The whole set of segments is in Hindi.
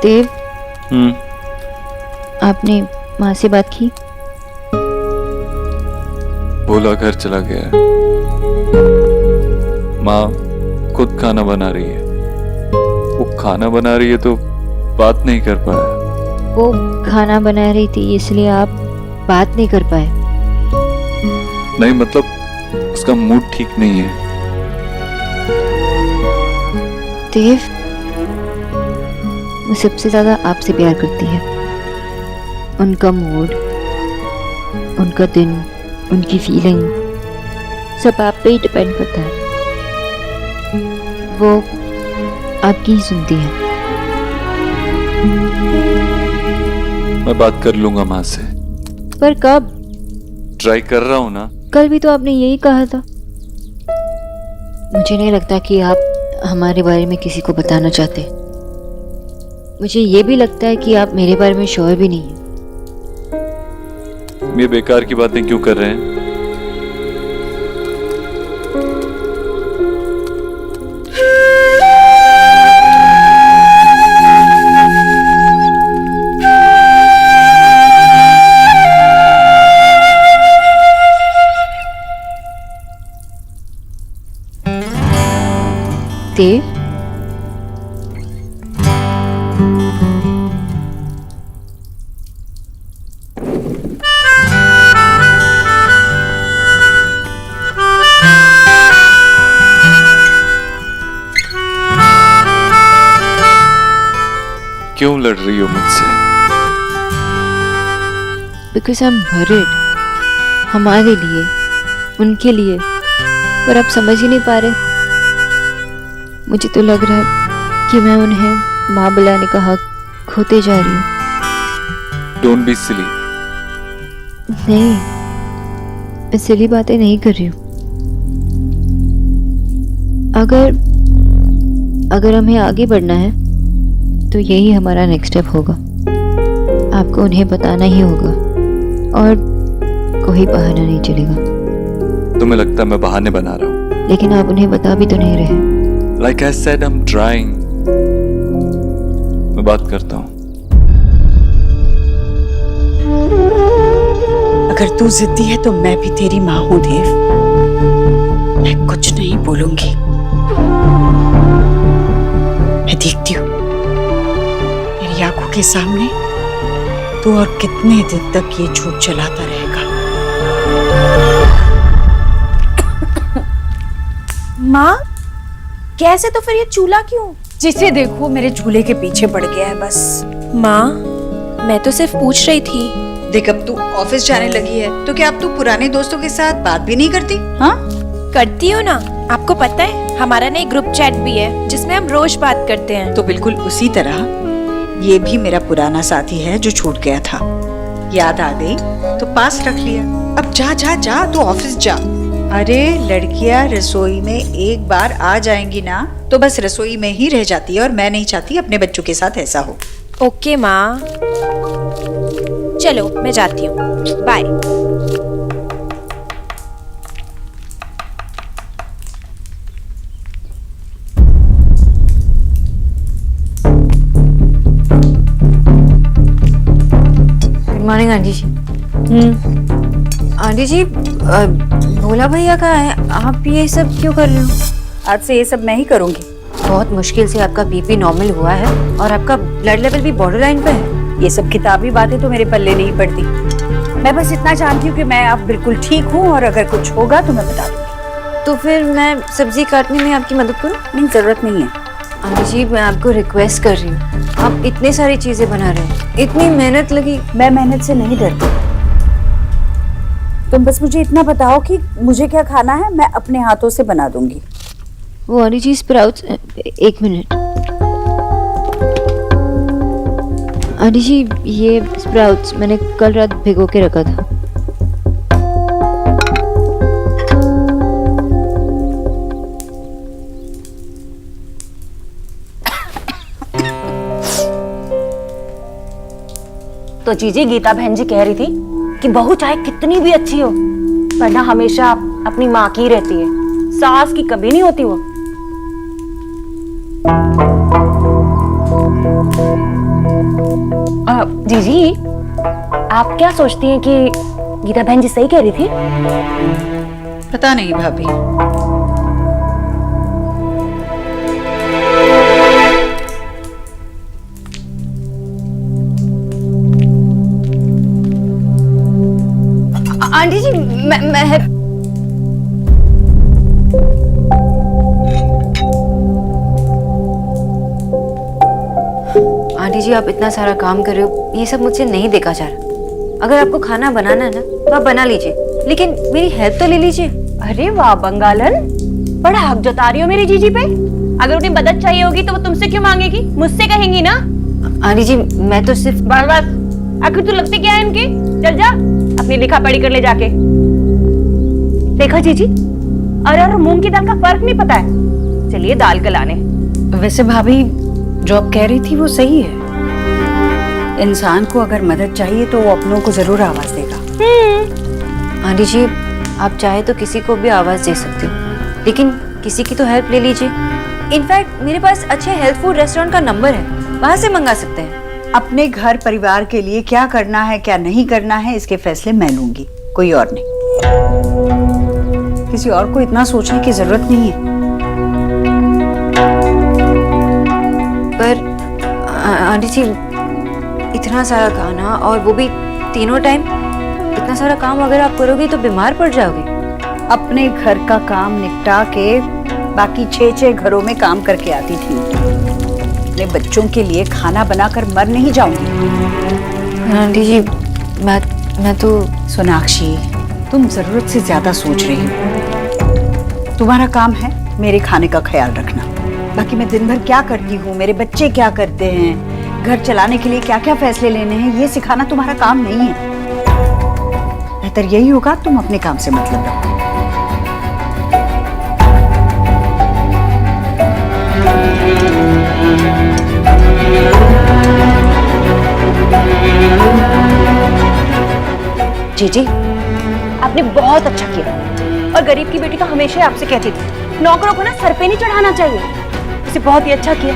देव, आपने माँ से बात की? बोला घर चला गया है। माँ खुद खाना बना रही है। वो खाना बना रही है तो बात नहीं कर पाया। वो खाना बना रही थी इसलिए आप बात नहीं कर पाए? नहीं, मतलब उसका मूड ठीक नहीं है। देव, वो सबसे ज्यादा आपसे प्यार करती है। उनका मूड, उनका दिन, उनकी फीलिंग सब आप पे ही डिपेंड करता है। वो आपकी ही सुनती है। मैं बात कर लूंगा माँ से। पर कब? ट्राई कर रहा हूँ ना। कल भी तो आपने यही कहा था। मुझे नहीं लगता कि आप हमारे बारे में किसी को बताना चाहते। मुझे ये भी लगता है कि आप मेरे बारे में श्योर भी नहीं हैं। ये बेकार की बातें क्यों कर रहे हैं? देव, क्यों लड़ रही हो मुझसे? बिकॉज आई एम वरीड, हमारे लिए, उनके लिए। पर आप समझ ही नहीं पा रहे। मुझे तो लग रहा है कि मैं उन्हें माँ बुलाने का हक खोते जा रही हूँ। Don't be silly. नहीं, मैं सिली बातें नहीं कर रही हूँ। अगर हमें आगे बढ़ना है तो यही हमारा नेक्स्ट स्टेप होगा। आपको उन्हें बताना ही होगा और कोई बहाना नहीं चलेगा। तुम्हें लगता है मैं बहाने बना रहा हूँ? लेकिन आप उन्हें बता भी तो नहीं रहे। Like I said, I'm trying. मैं बात करता हूँ। अगर तू जिद्दी है तो मैं भी तेरी माँ हूँ देव। मैं कुछ नहीं बोलूंगी। मैं देखती हूँ मेरी आंखों के सामने तू और कितने दिन तक ये झूठ चलाता रहेगा। माँ, कैसे? तो फिर ये चूल्हा क्यों? जिसे देखो मेरे झूले के पीछे पड़ गया है बस। माँ, मैं तो सिर्फ पूछ रही थी। देख, अब तू ऑफिस जाने लगी है तो क्या अब तू पुराने दोस्तों के साथ बात भी नहीं करती? हाँ, करती हूँ ना। आपको पता है हमारा ना एक ग्रुप चैट भी है जिसमें हम रोज बात करते हैं। तो बिल्कुल उसी तरह ये भी मेरा पुराना साथी है जो छूट गया था। याद आ गई तो पास रख लिया। अब जा जा जा, तू ऑफिस जा। अरे लड़कियां रसोई में एक बार आ जाएंगी ना तो बस रसोई में ही रह जाती है और मैं नहीं चाहती अपने बच्चों के साथ ऐसा हो। ओके माँ, चलो मैं जाती हूँ। बाय। गुड मॉर्निंग आंटी जी। आंटी जी, भोला भैया कहाँ है? आप ये सब क्यों कर रहे हो? आज से ये सब मैं ही करूंगी। बहुत मुश्किल से आपका बीपी नॉर्मल हुआ है और आपका ब्लड लेवल भी बॉर्डर लाइन पे है। ये सब किताबी बातें तो मेरे पल्ले नहीं पड़ती। मैं बस इतना जानती हूँ कि मैं अब बिल्कुल ठीक हूँ और अगर कुछ होगा तो मैं बता दूंगी। तो फिर मैं सब्जी काटने में आपकी मदद करूँ? नहीं, जरूरत नहीं है। आंटी जी, मैं आपको रिक्वेस्ट कर रही हूँ। आप इतनी सारी चीजें बना रहे हैं, इतनी मेहनत लगी। मैं मेहनत से नहीं डरती। तुम बस मुझे इतना बताओ कि मुझे क्या खाना है, मैं अपने हाथों से बना दूंगी। वो आंटी जी स्प्राउट्स, एक मिनट। आंटी जी, ये स्प्राउट्स मैंने कल रात भिगो के रखा था। तो जीजी, गीता बहन जी कह रही थी कि बहू चाहे कितनी भी अच्छी हो पर ना हमेशा अपनी माँ की रहती है, सास की कभी नहीं होती वो। जीजी, आप क्या सोचती हैं कि गीता बहन जी सही कह रही थी? पता नहीं भाभी। आंटी जी, मैं आंटी जी, आप इतना सारा काम कर रहे हो, ये सब मुझसे नहीं देखा जा रहा। अगर आपको खाना बनाना है ना तो आप बना लीजिए, लेकिन मेरी हेल्प तो ले लीजिए। अरे वाह बंगालन, बड़ा हक जता रही हो मेरी जीजी पे। अगर उन्हें मदद चाहिए होगी तो वो तुमसे क्यों मांगेगी? मुझसे कहेंगी ना। आंटी जी, मैं तो सिर्फ बस आखिर तू लगती क्या है इनकी? चल जा अपनी लिखा पढ़ी कर ले जाके। देखा जीजी, अरहर और मूंग की दाल का फर्क नहीं पता है। चलिए दाल गलाने। वैसे भाभी जो आप कह रही थी वो सही है। इंसान को अगर मदद चाहिए तो वो अपनों को जरूर आवाज देगा। आंटी जी, आप चाहे तो किसी को भी आवाज दे सकते हो, लेकिन किसी की तो हेल्प ले लीजिए। इनफैक्ट मेरे पास अच्छे हेल्थ फूड रेस्टोरेंट का नंबर है, वहां से मंगा सकते हैं। अपने घर परिवार के लिए क्या करना है क्या नहीं करना है इसके फैसले मैं लूंगी, कोई और नहीं। किसी और को इतना सोचने की जरूरत नहीं है। पर आंटी जी, इतना सारा खाना और वो भी तीनों टाइम, इतना सारा काम अगर आप करोगी तो बीमार पड़ जाओगे। अपने घर का काम निपटा के बाकी 6 घरों में काम करके आती थी। अपने बच्चों के लिए खाना बनाकर मर नहीं जाऊंगी। आंटी जी, मैं तो सोनाक्षी, तुम जरूरत से ज्यादा सोच रही हो। तुम्हारा काम है मेरे खाने का ख्याल रखना। बाकी मैं दिन भर क्या करती हूँ, मेरे बच्चे क्या करते हैं, घर चलाने के लिए क्या क्या फैसले लेने हैं, ये सिखाना तुम्हारा काम नहीं है। बेहतर यही होगा तुम अपने काम से मतलब रखो। जीजी, आपने बहुत अच्छा किया। और गरीब की बेटी तो हमेशा ही आपसे कहती थी नौकरों को ना सर पे नहीं चढ़ाना चाहिए। उसे बहुत ही अच्छा किया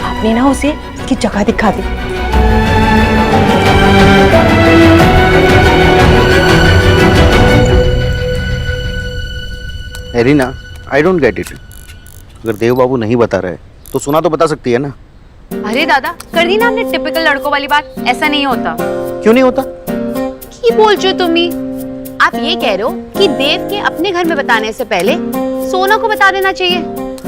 आपने ना, उसे उसकी जगह दिखा दी। Arina, I don't get it. अगर देव बाबू नहीं बता रहे तो सुना तो बता सकती है ना। अरे दादा, कर दी ना हमने टिपिकल लड़कों वाली बात। ऐसा नहीं होता। क्यों नहीं होता? की बोल जो तुम ही? आप ये कह रहे हो कि देव के अपने घर में बताने से पहले सोना को बता देना चाहिए।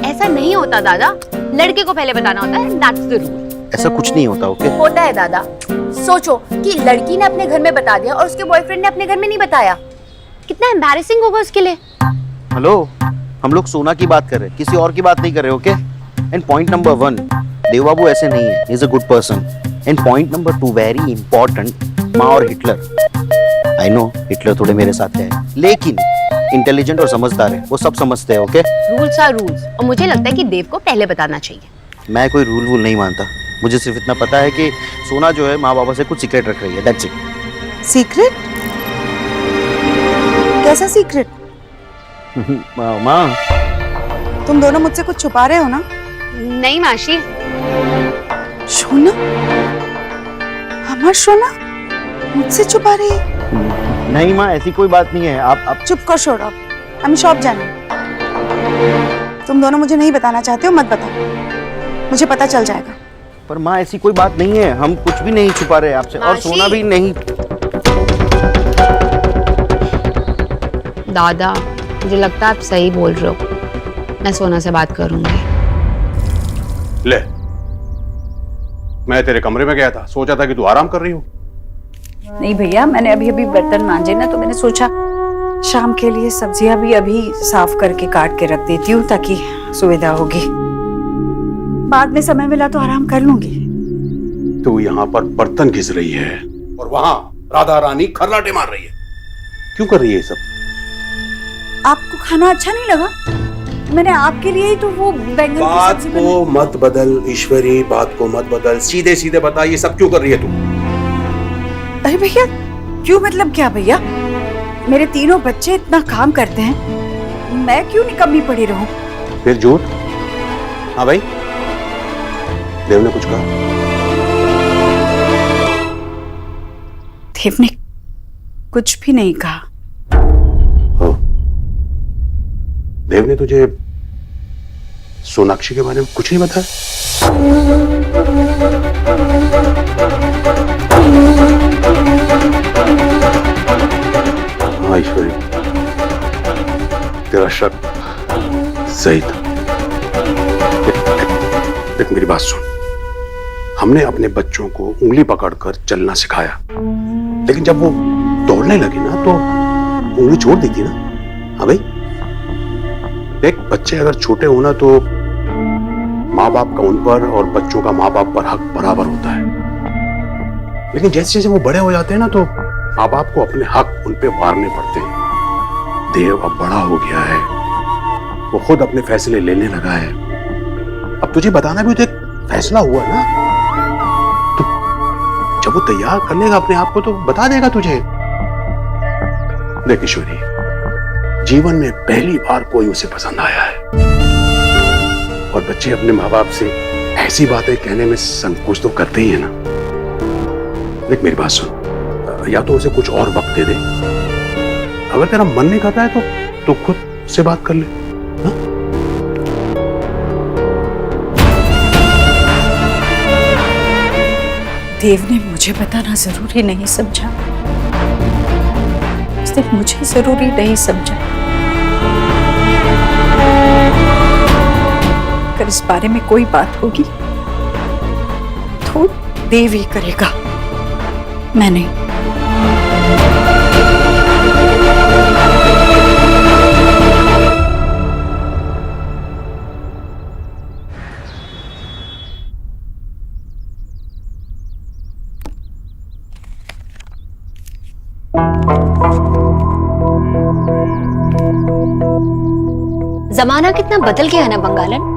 ऐसा नहीं होता दादा, लड़के को पहले बताना होता है। That's the rule. ऐसा कुछ नहीं होता। ओके, होता है दादा। सोचो कि लड़की ने अपने घर में बता दिया और उसके बॉयफ्रेंड ने अपने घर में नहीं बताया, कितना एम्बैरेसिंग होगा उसके लिए। हेलो, हम लोग सोना की बात कर रहे हैं, किसी और की बात नहीं कर रहे। ओके, एंड पॉइंट नंबर 1, देव बाबू ऐसे नहीं है, he is a good person. And point number 2, very important, माँ और हिटलर। आई नो हिटलर थोड़े मेरे साथ है, लेकिन इंटेलिजेंट और समझदार है, वो सब समझते हैं। ओके, रूल्स आर रूल्स, और मुझे लगता है कि देव को पहले बताना चाहिए। मैं कोई रूल वूल नहीं मानता। मुझे सिर्फ इतना पता है कि सोना जो है माँ बाबा से कुछ सीक्रेट रख रही है। That's it. सीक्रेट? कैसा सीक्रेट? माँ, तुम दोनों मुझसे कुछ छुपा रहे हो ना? नहीं माशी। सोना, हमार सोना मुझसे छुपा रही है? नहीं माँ, ऐसी कोई बात नहीं है। आप चुप कर छोड़ो, हम शॉप जाने। तुम दोनों मुझे नहीं बताना चाहते हो, मत बताओ, मुझे पता चल जाएगा। पर माँ ऐसी कोई बात नहीं है, हम कुछ भी नहीं छुपा रहे आपसे, और सोना भी नहीं। दादा, मुझे लगता है आप सही बोल रहे हो। मैं सोना से बात करूंगी। ले, मैं तेरे कमरे में गया था, सोचा था कि तू आराम कर रही हो। नहीं भैया, मैंने अभी अभी बर्तन मांजे ना, तो मैंने सोचा शाम के लिए सब्जियां भी अभी साफ करके काट के रख देती हूँ ताकि सुविधा होगी। बाद में समय मिला तो आराम कर लूंगी। तू यहाँ पर बर्तन घिस रही है और वहाँ राधा रानी खर्राटे मार रही है। क्यों कर रही है ये सब? आपको खाना अच्छा नहीं लगा? मैंने आपके लिए ही तो वो बैंगन की बात सब्जी को मत बदल ईश्वरी, बात को मत बदल, सीधे सीधे बता ये सब क्यों कर रही है तू? अरे भैया, क्यों मतलब क्या भैया? मेरे तीनों बच्चे इतना काम करते हैं, मैं क्यों निकम्मी पड़ी रहूं? फिर झूठ? हाँ भाई, देव ने कुछ कहा? देव ने कुछ भी नहीं कहा। हाँ। देव ने तुझे सोनाक्षी के बारे में कुछ नहीं बताया? हाँ ईश्वरी, तेरा शक सही था। देख मेरी बात सुन, हमने अपने बच्चों को उंगली पकड़कर चलना सिखाया, लेकिन जब वो दौड़ने लगे ना तो उंगली छोड़ दी थी ना। हाँ भाई, देख बच्चे अगर छोटे हो ना तो माँ बाप का उन पर और बच्चों का माँ बाप पर हक बराबर होता है, लेकिन जैसे जैसे वो बड़े हो जाते हैं ना तो माँ बाप को अपने हक उन पे वारने पड़ते हैं। देव अब बड़ा हो गया है, वो खुद अपने फैसले लेने लगा है। अब तुझे बताना भी तो एक फैसला हुआ ना, तो जब वो तैयार कर लेगा अपने आप को तो बता देगा तुझे। देख ईश्वरी, जीवन में पहली बार कोई उसे पसंद आया है, और बच्चे अपने माँ बाप से ऐसी बातें कहने में संकोच तो करते ही है ना। देख मेरी बात सुन, या तो उसे कुछ और वक्त दे दे, अगर तेरा मन नहीं करता है तो खुद से बात कर ले। हा? देव ने मुझे बताना जरूरी नहीं समझा, उसने मुझे जरूरी नहीं समझा। अगर इस बारे में कोई बात होगी तो देव ही करेगा, मैं नहीं। जमाना कितना बदल गया है ना बंगालन।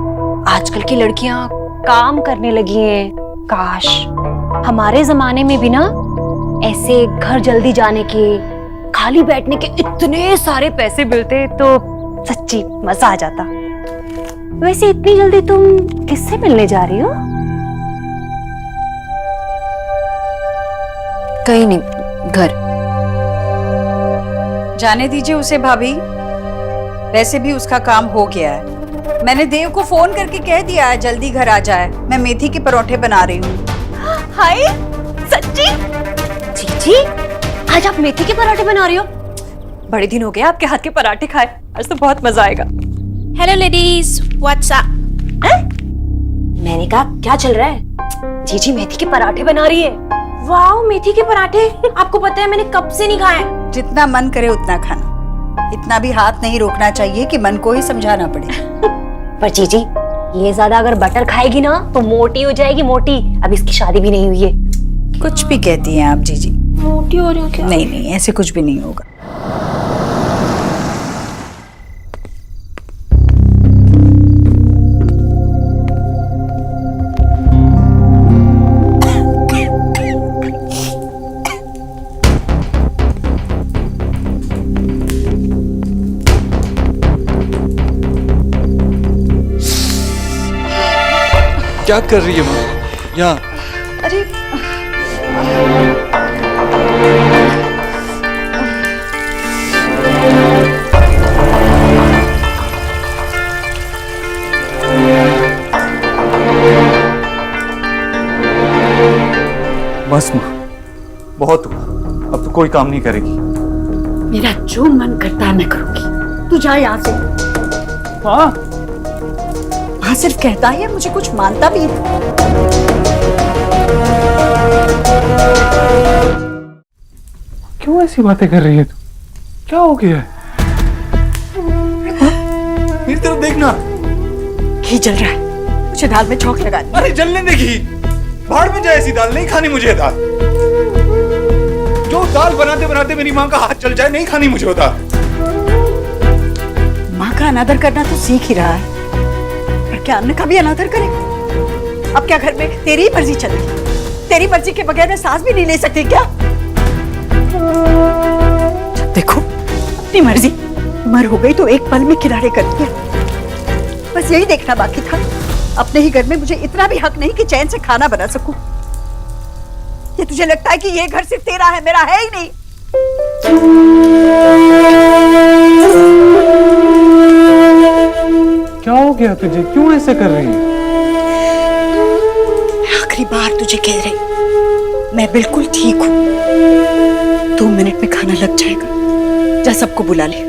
आजकल की लड़कियां काम करने लगी हैं। काश हमारे जमाने में भी ना ऐसे घर जल्दी जाने के, खाली बैठने के इतने सारे पैसे मिलते तो सच्ची मजा आ जाता। वैसे इतनी जल्दी तुम किससे मिलने जा रही हो? कहीं नहीं, घर। जाने दीजिए उसे भाभी, वैसे भी उसका काम हो गया है। मैंने देव को फोन करके कह दिया है जल्दी घर आ जाए, मैं मेथी के परोठे बना रही हूँ। हाय सच्ची? जी आज आप मेथी के पराठे बना रही हो? बड़े दिन हो गए आपके हाथ के पराठे खाए, आज तो बहुत मजा आएगा। Hello ladies, what's up? मैंने कहा क्या चल रहा है? जीजी मेथी के पराठे बना रही है। वाओ, मेथी के पराठे! आपको पता है मैंने कब से नहीं खाए। जितना मन करे उतना खाना, इतना भी हाथ नहीं रोकना चाहिए कि मन को ही समझाना पड़े। पर जीजी ये ज्यादा अगर बटर खाएगी ना तो मोटी हो जाएगी, मोटी। अब इसकी शादी भी नहीं हुई है। कुछ भी कहती हैं आप जीजी। मोटी हो रही हो क्या? नहीं नहीं, ऐसे कुछ भी नहीं होगा। क्या कर रही है माँ यहाँ? अरे बस माँ, बहुत हुआ, अब तो कोई काम नहीं करेगी। मेरा जो मन करता है मैं करूंगी, तू जा यहाँ से। हाँ हाँ, सिर्फ कहता है, मुझे कुछ मानता भी है। क्यों ऐसी बातें कर रही है तू? क्या हो गया है? मेरी तरफ देखना। घी जल रहा है, मुझे दाल में छौंक लगा दी। अरे जलने दे घी, भाड़ में जाए ऐसी दाल नहीं खानी मुझे। दाल जो दाल बनाते बनाते मेरी माँ का हाथ चल जाए, नहीं खानी मुझे वो दाल। माँ का अनादर करना तो सीख ही रहा है, पर क्या अन्न का भी अनादर करे? अब क्या घर में तेरी ही मर्जी चलेगी? तेरी मर्जी के बगैर मैं सांस भी नहीं ले सकती क्या? देखो, अपनी मर्जी मर हो गई तो एक पल में किनारे कर दिया। बस यही देखना बाकी था, अपने ही घर में मुझे इतना भी हक नहीं कि चैन से खाना बना सकूं। ये तुझे लगता है कि ये घर सिर्फ तेरा है, मेरा है ही नहीं? क्या हो गया तुझे, क्यों ऐसे कर रही है? आखिरी बार तुझे कह रही, मैं बिल्कुल ठीक हूँ। 2 मिनट में खाना लग जाएगा, जा सबको बुला ले।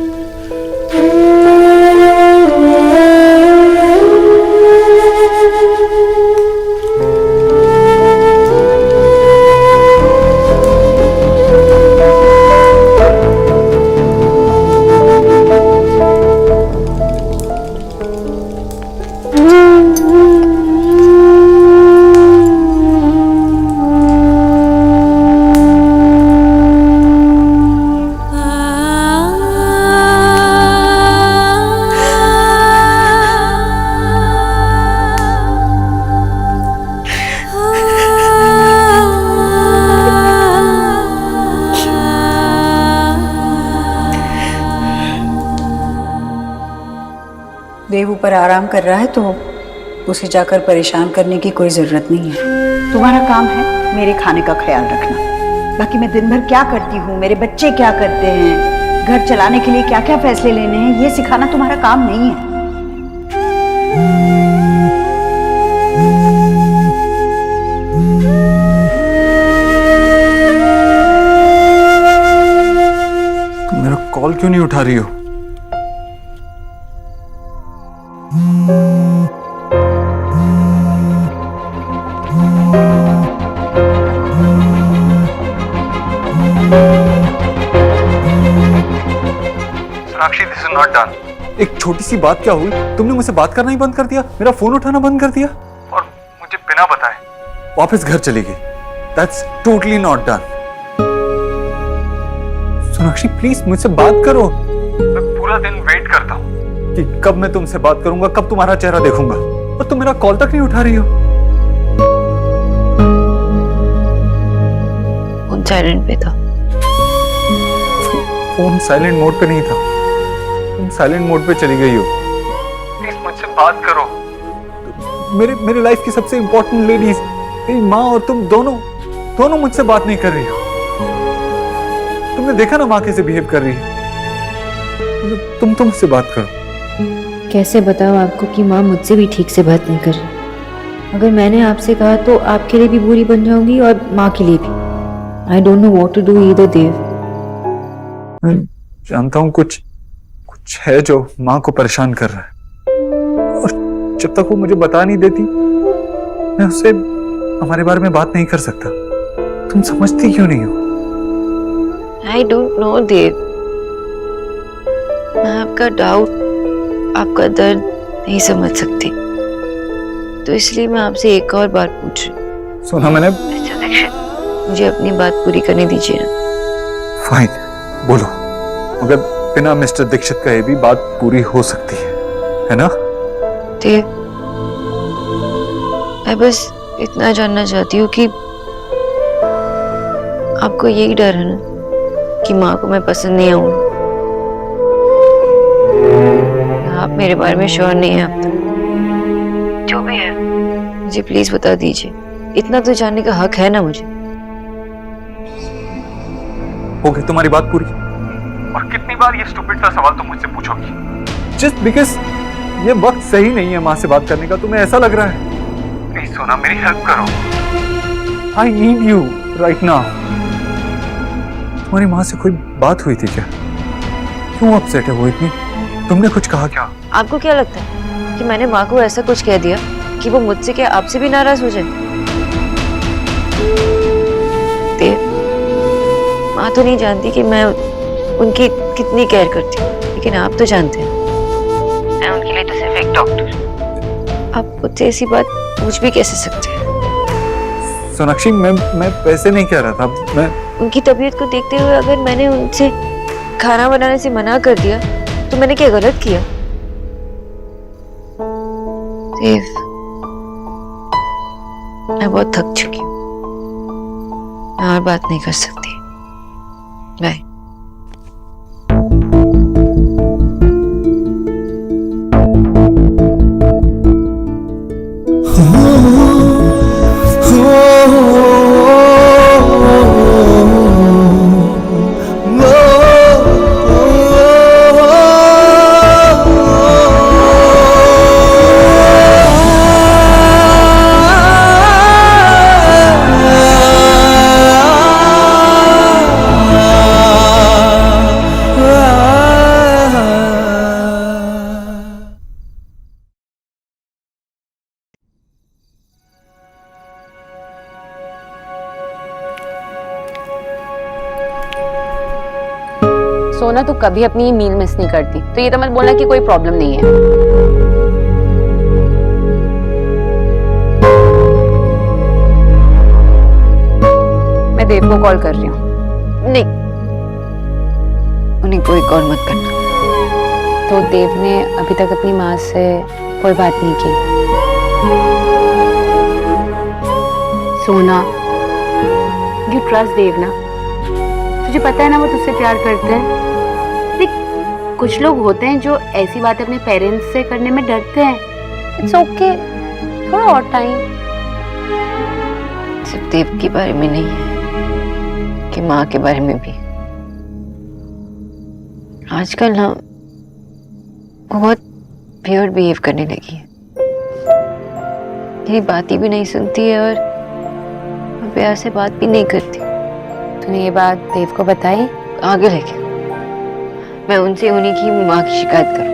देव ऊपर आराम कर रहा है तो उसे जाकर परेशान करने की कोई जरूरत नहीं है। तुम्हारा काम है मेरे खाने का ख्याल रखना। बाकी मैं दिन भर क्या करती हूँ, मेरे बच्चे क्या करते हैं, घर चलाने के लिए क्या क्या फैसले लेने हैं, ये सिखाना तुम्हारा काम नहीं है। तुम मेरा कॉल क्यों नहीं उठा रही हो? साक्षी, दिस इज नॉट डन। एक छोटी सी बात क्या हुई, तुमने मुझसे बात करना ही बंद कर दिया, मेरा फोन उठाना बंद कर दिया और मुझे बिना बताए वापस घर चली गई। That's totally not done. Sonakshi please मुझसे बात करो। मैं पूरा दिन वेट करता हूँ कि कब मैं तुमसे बात करूंगा, कब तुम्हारा चेहरा देखूंगा, और तुम मेरा कॉल तक नहीं उठा रही हो। फोन साइलेंट पे था। फोन साइलेंट मोड पे नहीं था, तुम साइलेंट मोड पे चली गई हो। प्लीज मुझसे बात करो। मेरे लाइफ की सबसे इंपॉर्टेंट लेडीज, मेरी माँ और तुम दोनों मुझसे बात नहीं कर रही हो। तुमने देखा ना माँ कैसे बिहेव कर रही है। तुम मुझसे बात करो। कैसे बताओ आपको कि माँ मुझसे भी ठीक से बात नहीं कर रही। अगर मैंने आपसे कहा तो आपके लिए भी बुरी बन जाऊंगी और माँ के लिए भी। I don't know what to do either Dev. मैं जानता हूँ कुछ है जो माँ को परेशान कर रहा है, और जब तक वो मुझे बता नहीं देती मैं उससे हमारे बारे में बात नहीं कर सकता। तुम समझती क्यों नहीं हो? आई डोंट नो देव, मैं आपका डाउट, आपका दर्द नहीं समझ सकती, तो इसलिए मैं आपसे एक और बार पूछ रही हूँ। सुना मैंने। मुझे अपनी बात पूरी करने दीजिए ना। फाइन, बोलो, मगर बिना मिस्टर दीक्षित कहे भी बात पूरी हो सकती है ना? देव, मैं बस इतना जानना चाहती हूँ कि आपको यही डर है ना कि माँ को मैं पसंद नहीं आऊंगी। आप मेरे बारे में श्योर नहीं है अब तक। जो भी है मुझे प्लीज बता दीजिए, इतना तो जानने का हक है ना मुझे। हो गई तुम्हारी बात पूरी? और कितनी बार ये स्टूपिड सा सवाल तुम मुझसे पूछोगी? जस्ट बिकॉज ये वक्त सही नहीं है माँ से बात करने का, तुम्हें ऐसा लग रहा है? प्लीज सोना, मेरी हेल्प करो। I need you right now. तुम्हारी माँ से कोई बात हुई थी क्या? क्यों अपसेट है वो इतनी? तुमने कुछ कहा क्या? आपको क्या लगता है कि मैंने माँ को ऐसा कुछ कह दिया कि वो मुझसे क्या आपसे भी नाराज हो जाए? देव, माँ तो नहीं जानती कि मैं उनकी कितनी केयर करती हूँ, लेकिन आप तो जानते हैं मैं उनके लिए तो सिर्फ एक डॉक्टर। आप मुझसे ऐसी बात पूछ भी कैसे सकते हैं? सोनाक्षी, मैं वैसे नहीं कह रहा था। मैं उनकी तबीयत को देखते हुए अगर मैंने उनसे खाना बनाने से मना कर दिया तो मैंने क्या गलत किया? देव, मैं बहुत थक चुकी हूँ, मैं और बात नहीं कर सकती। Bye. oh, oh, oh, oh. सोना तू कभी अपनी मील मिस नहीं करती, तो ये तो मत बोलना कि कोई प्रॉब्लम नहीं है। मैं देव को कॉल कर रही हूँ। नहीं, उन्हें कोई कॉल मत करना। तो देव ने अभी तक अपनी माँ से कोई बात नहीं की। सोना, यू ट्रस्ट देव ना? तुझे पता है ना वो तुझसे प्यार करते हैं। देख, कुछ लोग होते हैं जो ऐसी बातें अपने पेरेंट्स से करने में डरते हैं। इट्स ओके, थोड़ा और टाइम। सिर्फ देव के बारे में नहीं है कि माँ के बारे में भी। आजकल ना वो बहुत वियर्ड बिहेव करने लगी है। मेरी बातें भी नहीं सुनती है और प्यार से बात भी नहीं करती। तूने ये बात देव को बताई? आगे लेके मैं उनसे उन्हीं की माँ की शिकायत करूं।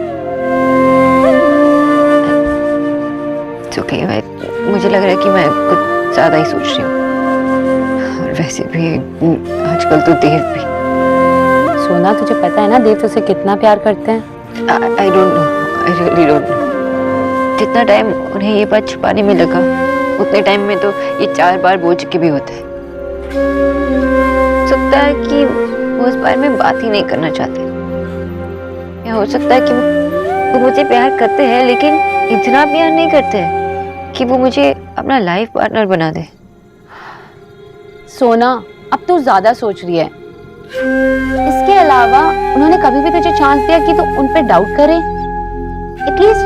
मुझे लग रहा है कि मैं कुछ ज्यादा ही सोच रही हूँ। और वैसे भी आजकल तो देव भी। सोना, तुझे पता है ना देव तुझसे कितना प्यार करते हैं? आई don't no, I really don't know. जितना टाइम उन्हें ये बात छुपाने में लगा, उतने टाइम में तो ये 4 बार बोल चुके भी होते हैं। हो सकता है कि वो उस बारे में बात ही नहीं करना चाहते, या हो सकता है कि वो मुझे प्यार करते हैं लेकिन इतना प्यार नहीं करते हैं कि वो मुझे अपना लाइफ पार्टनर बना दे। सोना, अब तू ज्यादा सोच रही है। इसके अलावा उन्होंने कभी भी तुझे चांस दिया कि तू उन पे डाउट करे? एटलीस्ट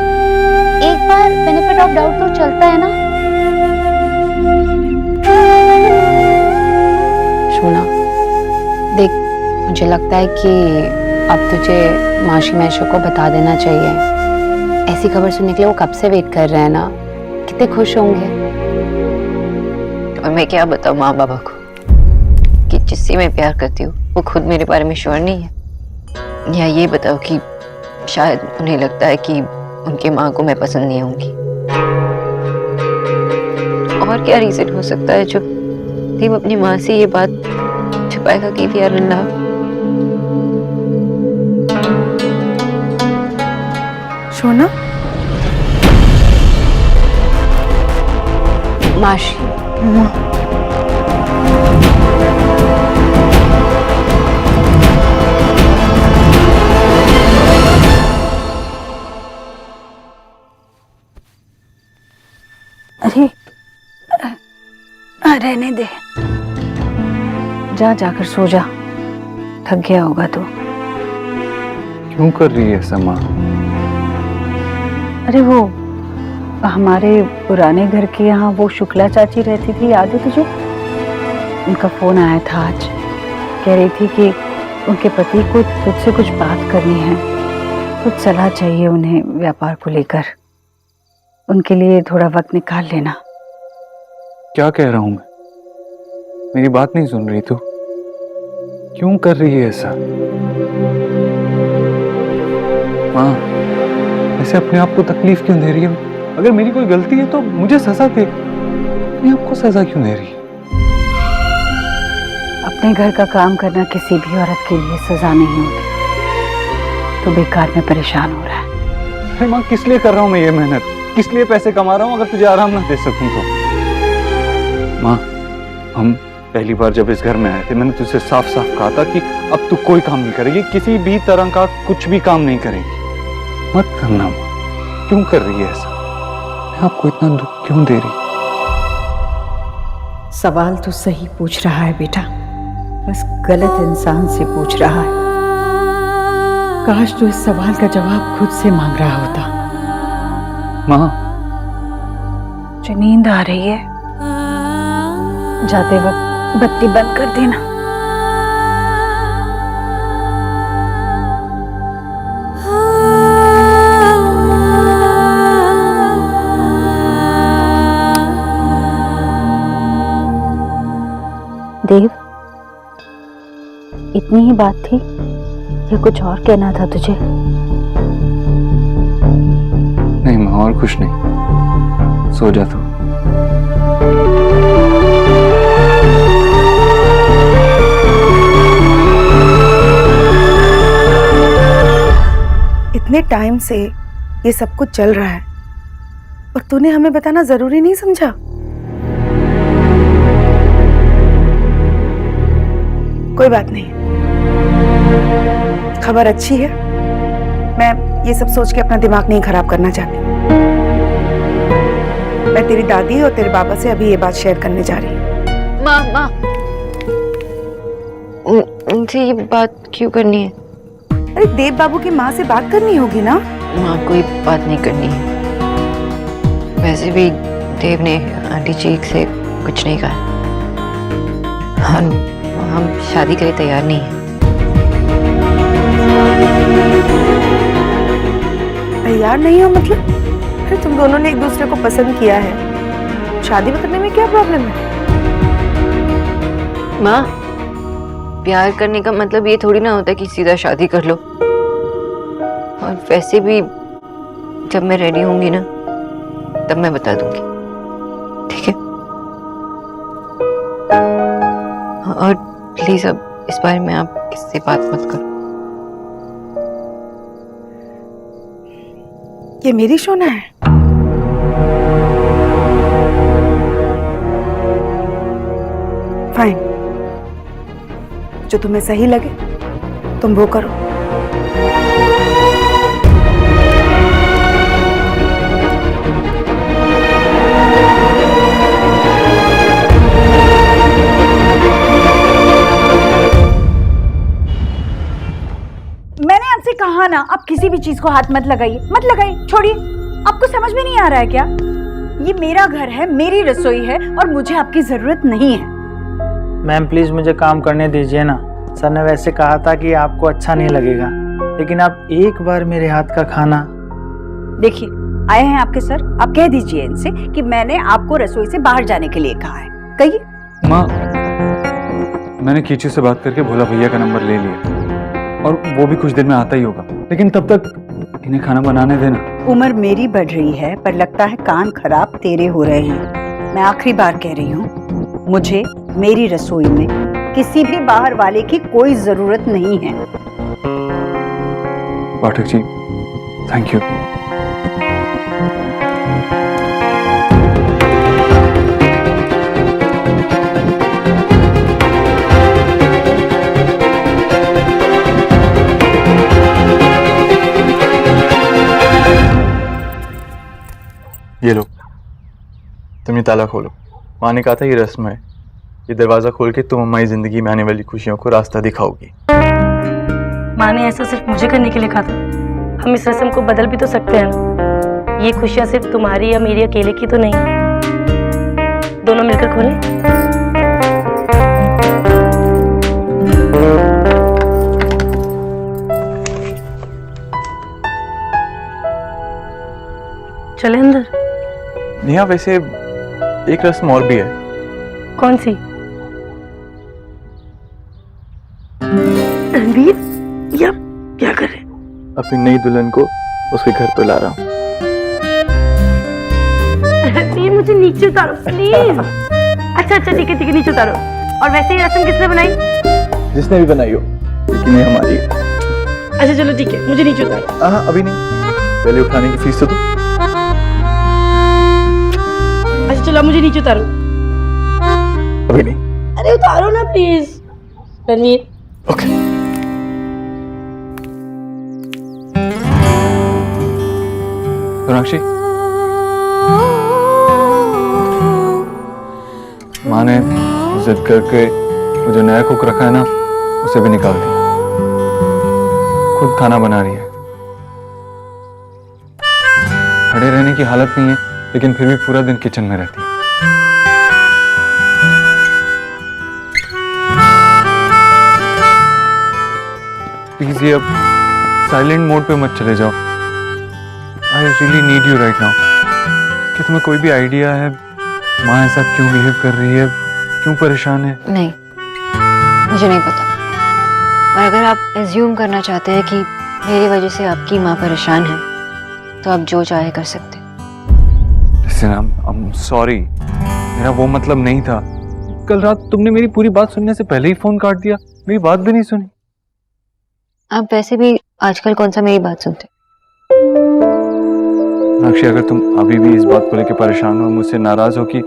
एक बार बेनिफिट ऑफ डाउट तो चलता है ना। सोना देख, मुझे लगता है कि अब तुझे माशी मैशो को बता देना चाहिए। ऐसी खबर सुनने के लिए वो कब से वेट कर रहे हैं ना। कितने खुश होंगे। और मैं क्या बताऊं माँ बाबा को कि जिससे मैं प्यार करती हूँ वो खुद मेरे बारे में श्योर नहीं है। या ये बताओ कि शायद उन्हें लगता है कि उनके माँ को मैं पसंद नहीं आऊंगी। और क्या रीजन हो सकता है जो देव अपनी माँ से ये बात छुपाएगा कि वी आर इन लव? सोना, माशी, अरे रहने दे, जा जाकर सो जा, थक गया होगा तो। क्यों कर रही है ऐसा माँ? अरे वो हमारे पुराने घर के यहाँ वो शुक्ला चाची रहती थी, याद है तुझे? उनका फोन आया था आज। कह रही थी कि उनके पति को तुझसे कुछ बात करनी है, कुछ सलाह चाहिए उन्हें व्यापार को लेकर। उनके लिए थोड़ा वक्त निकाल लेना। क्या कह रहा हूं मैं? मेरी बात नहीं सुन रही तू? क्यों कर रही है ऐसा? माँ, ऐसे अपने आप को तकलीफ क्यों दे रही है? अगर मेरी कोई गलती है तो मुझे सजा दे, अपने आप को सजा क्यों दे रही है? अपने घर का काम करना किसी भी औरत के लिए सजा नहीं होती। तो बेकार में परेशान हो रहा है। अरे माँ, किस लिए कर रहा हूँ मैं ये मेहनत? किस लिए पैसे कमा रहा हूँ अगर तुझे आराम ना दे सकूं तो? माँ, हम पहली बार जब इस घर में आए थे मैंने तुझसे साफ साफ कहा था कि अब तू कोई काम नहीं करेगी, किसी भी तरह का कुछ भी काम नहीं करेगी। मत करना माँ, क्यों कर रही है ऐसा? आपको इतना दुख क्यों दे रही? सवाल तो सही पूछ रहा है बेटा, बस गलत इंसान से पूछ रहा है। काश तो इस सवाल का जवाब खुद से मांग रहा होता। माँ, मुझे नींद आ रही है, जाते वक्त बत्ती बंद कर देना। देव, इतनी ही बात थी या कुछ और कहना था तुझे? नहीं माँ, और कुछ नहीं। सो जा तू। इतने टाइम से ये सब कुछ चल रहा है और तूने हमें बताना जरूरी नहीं समझा? कोई बात नहीं, खबर अच्छी है। मैं ये सब सोच के अपना दिमाग नहीं खराब करना चाहती। मैं तेरी दादी और तेरे बाबा से अभी ये बात शेयर करने जा रही हूँ। माँ उनसे ये बात क्यों करनी है? अरे देव बाबू की माँ से बात करनी होगी ना। माँ कोई बात नहीं करनी है। वैसे भी देव ने आंटी जी से कुछ नहीं कहा। हम शादी के लिए तैयार नहीं हैं। तैयार नहीं हो मतलब? अरे तुम दोनों ने एक दूसरे को पसंद किया है, शादी करने में क्या प्रॉब्लम है? माँ, प्यार करने का मतलब ये थोड़ी ना होता कि सीधा शादी कर लो। और वैसे भी जब मैं रेडी होंगी ना तब मैं बता दूंगी, ठीक है? और प्लीज अब इस बारे में आप किससे बात मत करो। ये मेरी सोना है। फाइन, जो तुम्हें सही लगे तुम वो करो। मैंने आपसे कहा ना, आप किसी भी चीज को हाथ मत लगाइए, मत लगाइए, छोड़िए। आपको समझ में नहीं आ रहा है क्या? ये मेरा घर है, मेरी रसोई है और मुझे आपकी जरूरत नहीं है। मैम प्लीज मुझे काम करने दीजिए ना। सर ने वैसे कहा था कि आपको अच्छा नहीं लगेगा, लेकिन आप एक बार मेरे हाथ का खाना। देखिए, आए हैं आपके सर, आप कह दीजिए इनसे कि मैंने आपको रसोई से बाहर जाने के लिए कहा है। कहिए। माँ, मैंने कीचू से बात करके भोला भैया का नंबर ले लिया और वो भी कुछ दिन में आता ही होगा, लेकिन तब तक इन्हें खाना बनाने देना। उम्र मेरी बढ़ रही है पर लगता है कान खराब तेरे हो रहे हैं। मैं आखिरी बार कह रही हूँ, मुझे मेरी रसोई में किसी भी बाहर वाले की कोई जरूरत नहीं है। Pathak ji, thank you. ये लो, तुम ये ताला खोलो। माँ ने कहा था ये रस्म है, ये दरवाजा खोल के तुम हमारी जिंदगी में आने वाली खुशियों को रास्ता दिखाओगी। माँ ने ऐसा सिर्फ मुझे करने के लिए कहा था। हम इस रस्म को बदल भी तो सकते हैं ना। ये खुशियाँ सिर्फ तुम्हारी या मेरी अकेले की तो नहीं, दोनों मिलकर खोलें। चले अंदर। नेहा, वैसे एक रस्म और भी है। कौन सी? रणवीर, या क्या कर रहे? अपनी नई दुल्हन को उसके घर पे ला रहा हूँ। रणवीर, मुझे नीचे उतारो प्लीज। अच्छा ठीक है, नीचे उतारो। और वैसे ही रस्म किसने बनाई? जिसने भी बनाई हो, लेकिन ये हमारी है। अच्छा चलो ठीक है, मुझे नीचे उतारो। हाँ अभी नहीं, पहले उठाने की फीस तो दो। अच्छा चलो, मुझे नीचे उतारो। अभी नहीं। अरे उतारो ना प्लीज रणवीर। ओके। सोनाक्षी, माँ ने जिद करके वो जो नया कुक रखा है ना, उसे भी निकाल दिया। खुद खाना बना रही है। खड़े रहने की हालत नहीं है, लेकिन फिर भी पूरा दिन किचन में रहती है। प्लीज ये अब साइलेंट मोड पे मत चले जाओ। I really need you right now. क्या तुम्हें कोई भी आइडिया है माँ ऐसा क्यों बिहेव कर रही है, क्यों परेशान है? नहीं, मुझे नहीं पता। और अगर आप एज्यूम करना चाहते हैं कि मेरी वजह से आपकी माँ परेशान है, तो आप जो चाहे कर सकते हैं। I'm sorry, मेरा वो मतलब नहीं था। कल रात तुमने मेरी पूरी बात सुनने से पहले ही फोन काट दिया, मेरी बात भी नहीं सुनी। आप वैसे भी आजकल कौन सा मेरी बात सुनते? सोनाक्षी, अगर तुम अभी भी इस बात को लेकर परेशान हो, मुझसे नाराज हो कि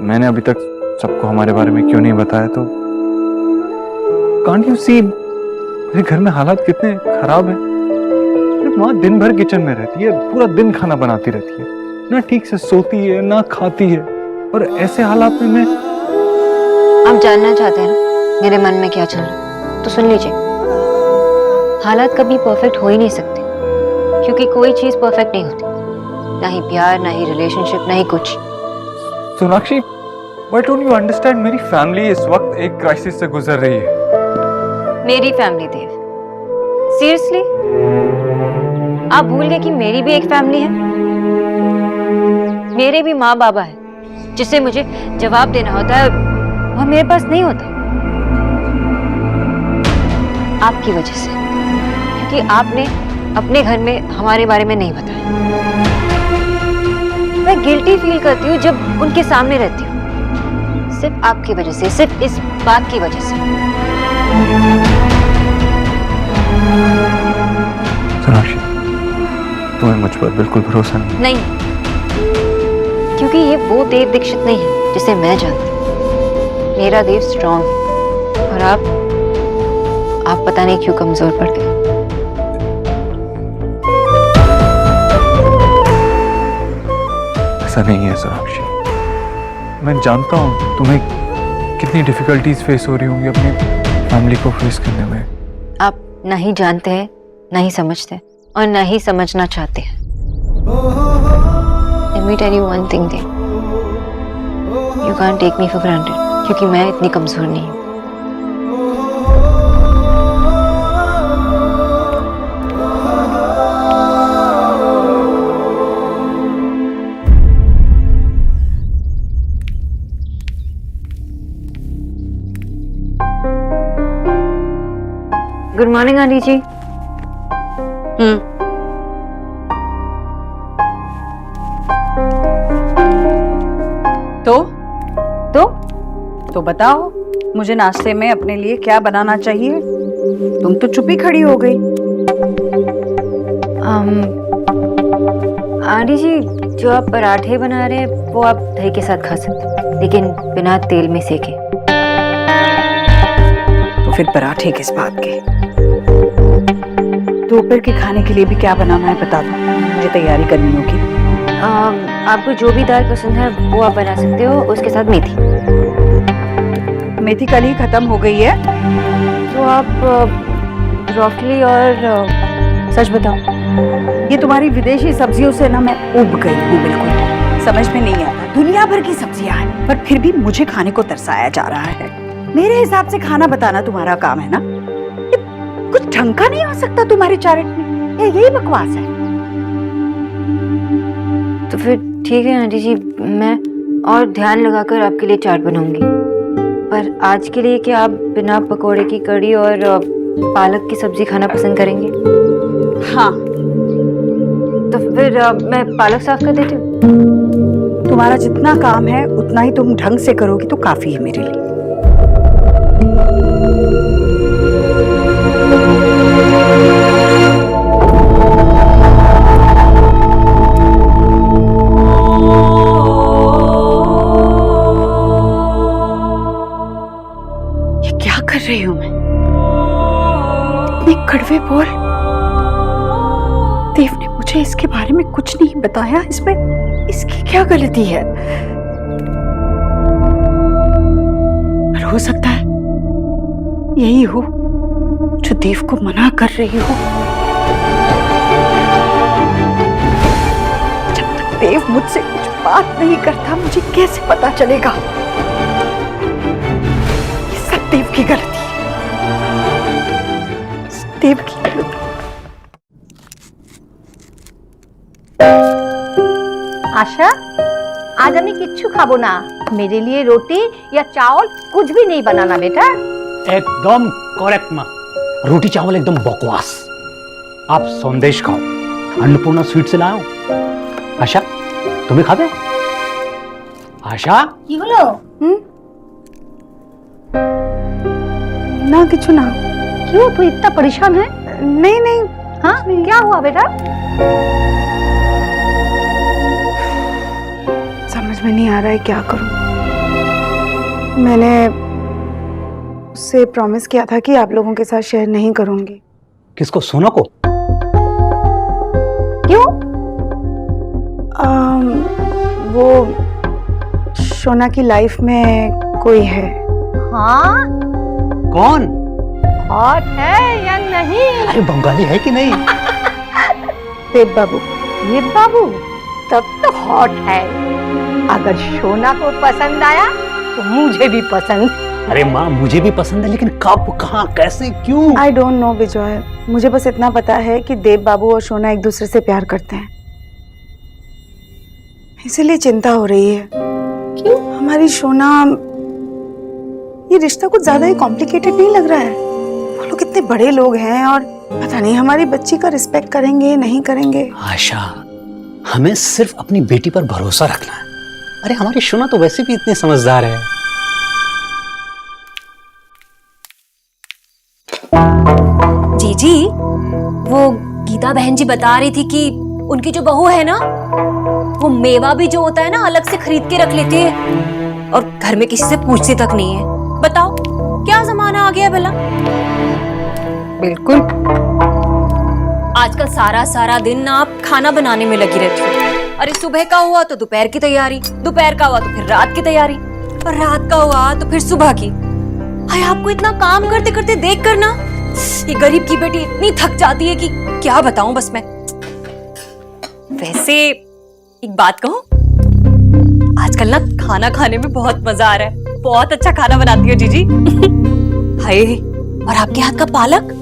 मैंने अभी तक सबको हमारे बारे में क्यों नहीं बताया, तो कांट यू सी मेरे घर में हालात कितने खराब है। मेरी माँ दिन भर किचन में रहती है, पूरा दिन खाना बनाती रहती है, ना ठीक से सोती है ना खाती है, और ऐसे हालात में मैं। आप जानना चाहते हैं ना मेरे मन में क्या चल रहा है, तो सुन लीजिए। हालात कभी परफेक्ट हो ही नहीं सकते, क्योंकि कोई चीज परफेक्ट नहीं होती, ना ही प्यार, ना ही रिलेशनशिप, ना ही कुछ। Sonakshi, why don't you understand? मेरी फैमिली इस वक्त एक क्राइसिस से गुजर रही है। मेरी फैमिली देव, सीरियसली आप भूल गए कि मेरी भी एक फैमिली है। मेरे भी माँ बाबा है जिससे मुझे जवाब देना होता है, और मेरे पास नहीं होता आपकी वजह से, क्योंकि आपने अपने घर में हमारे बारे में नहीं बताया। मैं गिल्टी फील करती हूँ जब उनके सामने रहती हूँ, सिर्फ आपकी वजह से, सिर्फ इस बात की वजह से। सोनाक्षी, तुम्हें मुझ पर बिल्कुल भरोसा नहीं? क्योंकि ये वो देव दीक्षित नहीं है जिसे मैं जानती हूँ। मेरा देव स्ट्रांग है, और आप पता नहीं क्यों कमजोर पड़ गए। ऐसा नहीं है सोनाक्षी, मैं जानता हूँ तुम्हें कितनी डिफिकल्टीज फेस हो रही होंगी अपनी फैमिली को फेस करने में। आप नहीं जानते हैं, नहीं समझते, और नहीं समझना चाहते हैं। Let me tell you one thing, Dev. You can't take me for granted, क्योंकि मैं इतनी कमजोर नहीं हूँ। गुड मॉर्निंग आंटी जी। तो बताओ, मुझे नाश्ते में अपने लिए क्या बनाना चाहिए? तुम तो चुप ही खड़ी हो गई। आंटी जी, जो आप पराठे बना रहे हैं वो आप दही के साथ खा सकते, लेकिन बिना तेल में सेके। तो फिर पराठे किस बात के? दोपहर के खाने के लिए भी क्या बनाना है बता दो, मुझे तैयारी करनी होगी। आपको जो भी दाल पसंद है वो आप बना सकते हो, उसके साथ मेथी। मेथी कल ही खत्म हो गई है। तो आप ब्रोकली और सच बताओ, ये तुम्हारी विदेशी सब्जियों से ना मैं उब गई हूँ, बिल्कुल समझ में नहीं आता। दुनिया भर की सब्जियां हैं, पर फिर भी मुझे खाने को तरसाया जा रहा है। मेरे हिसाब से खाना बताना तुम्हारा काम है ना? कुछ ढंग का नहीं हो सकता तुम्हारे चारेट में, यही बकवास है। तो फिर ठीक है आंटी जी, मैं और ध्यान लगाकर आपके लिए चाट बनाऊंगी। पर आज के लिए क्या आप बिना पकोड़े की कड़ी और पालक की सब्जी खाना पसंद करेंगे? हाँ। तो फिर मैं पालक साफ कर देती हूँ। तुम्हारा जितना काम है उतना ही तुम ढंग से करोगी तो काफी है मेरे लिए। कर रही हूं मैं? इतने कड़वे बोल। देव ने मुझे इसके बारे में कुछ नहीं बताया, इसमें इसकी क्या गलती है? पर हो सकता है यही हो जो देव को मना कर रही हो। जब तक देव मुझसे कुछ बात नहीं करता मुझे कैसे पता चलेगा? देव की गलती है, देव की गलती। आशा, आज আমি কিচ্ছু খাবো না। मेरे लिए रोटी या चावल कुछ भी नहीं बनाना बेटा। एकदम करेक्ट माँ, रोटी चावल एकदम बकवास। आप संदेश खाओ, अन्नपूर्णा स्वीट से लाओ। आशा, तुम्हें खाते? आशा, কি হলো? ना किचु ना। क्यों, तू इतना परेशान है? नहीं नहीं। हाँ, क्या हुआ बेटा? समझ में नहीं आ रहा है क्या करूं। मैंने उससे प्रॉमिस किया था कि आप लोगों के साथ शेयर नहीं करूंगी। किसको? सोना को? क्यों? वो सोना की लाइफ में कोई है। हाँ? कौन? हॉट है या नहीं? अरे बंगाली है कि नहीं? देव बाबू। ये बाबू तब तो हॉट है। अगर सोना को पसंद आया तो मुझे भी पसंद। अरे माँ मुझे भी पसंद है, लेकिन कब, कहाँ, कैसे, क्यों? आई डोंट नो विजय, मुझे बस इतना पता है कि देव बाबू और सोना एक दूसरे से प्यार करते हैं, इसीलिए चिंता हो रही है। क्यों? हमारी सोना, ये रिश्ता कुछ ज्यादा ही कॉम्प्लिकेटेड नहीं लग रहा है? वो लोग कितने बड़े लोग हैं और पता नहीं हमारी बच्ची का रिस्पेक्ट करेंगे नहीं करेंगे। आशा, हमें सिर्फ अपनी बेटी पर भरोसा रखना है। अरे हमारी सोना तो वैसे भी इतनी समझदार है। जीजी, वो गीता बहन जी बता रही थी कि उनकी जो बहू है ना, वो मेवा भी जो होता है ना अलग से खरीद के रख लेती है और घर में किसी से पूछती तक नहीं है। बताओ क्या जमाना आ गया भला। बिल्कुल। आजकल सारा सारा दिन ना आप खाना बनाने में लगी रहती हो। अरे सुबह का हुआ तो दोपहर की तैयारी, दोपहर का हुआ तो फिर रात की तैयारी, और रात का हुआ तो फिर सुबह की। हाय, आपको इतना काम करते करते देख कर ना ये गरीब की बेटी इतनी थक जाती है कि क्या बताऊं बस मैं। वैसे एक बात कहूं, आजकल ना खाना खाने में बहुत मजा आ रहा है। बहुत अच्छा खाना बनाती हो जीजी। हाय, और आपके हाथ का पालक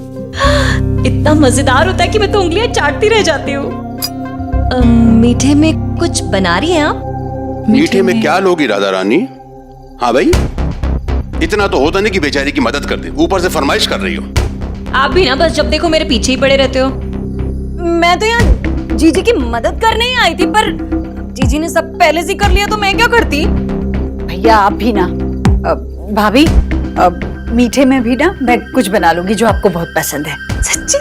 इतना मजेदार होता है कि मैं तो उंगलियां चाटती रह जाती हूँ। मीठे में कुछ बना रही हैं आप? मीठे में क्या लोगी राधा रानी? हाँ भाई, इतना तो होता नहीं कि बेचारी की मदद कर दे, ऊपर से फरमाइश कर रही हो। आप भी ना बस जब देखो मेरे पीछे ही पड़े रहते हो। मैं तो यहाँ जीजी की मदद करने ही आई थी, पर जीजी ने सब पहले से कर लिया तो मैं क्या करती। भैया आप भी ना, भाभी मीठे में भी ना मैं कुछ बना लूंगी जो आपको बहुत पसंद है। सच्ची?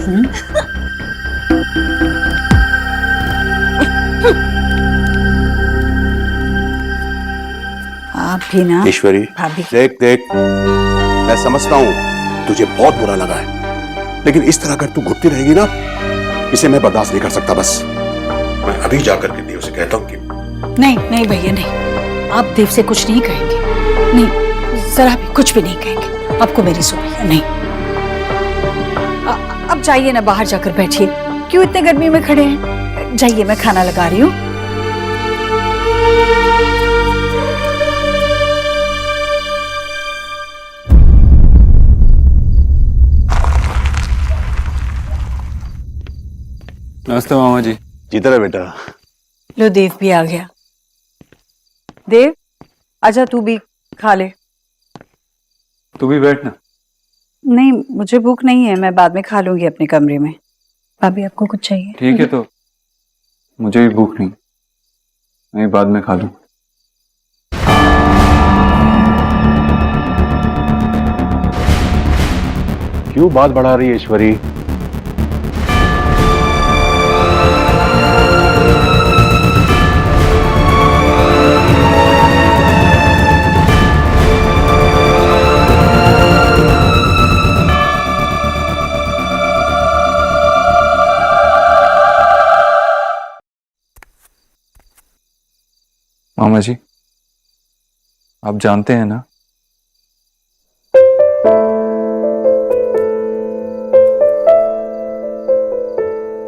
आप भी ना ईश्वरी, भाभी। देख देख, मैं समझता हूँ तुझे बहुत बुरा लगा है, लेकिन इस तरह अगर तू घुटती रहेगी ना, इसे मैं बर्दाश्त नहीं कर सकता। बस मैं अभी जाकर के देव से कहता हूँ कि नहीं नहीं भैया नहीं, आप देव से कुछ नहीं कहेंगे। नहीं, जरा भी कुछ भी नहीं कहेंगे। आपको मेरी सुनिए नहीं। अब जाइए ना, बाहर जाकर बैठिए। क्यों इतने गर्मी में खड़े हैं? जाइए, मैं खाना लगा रही हूँ। नमस्ते मामा जी। जीता रहे बेटा। लो, देव भी आ गया। देव आजा, तू भी खा ले। तू भी बैठ ना। नहीं, मुझे भूख नहीं है, मैं बाद में खा लूंगी अपने कमरे में। भाभी आपको कुछ चाहिए? ठीक है, तो मुझे भी भूख नहीं, मैं बाद में खा लूं। क्यों बात बढ़ा रही है ईश्वरी? मामा जी, आप जानते हैं ना,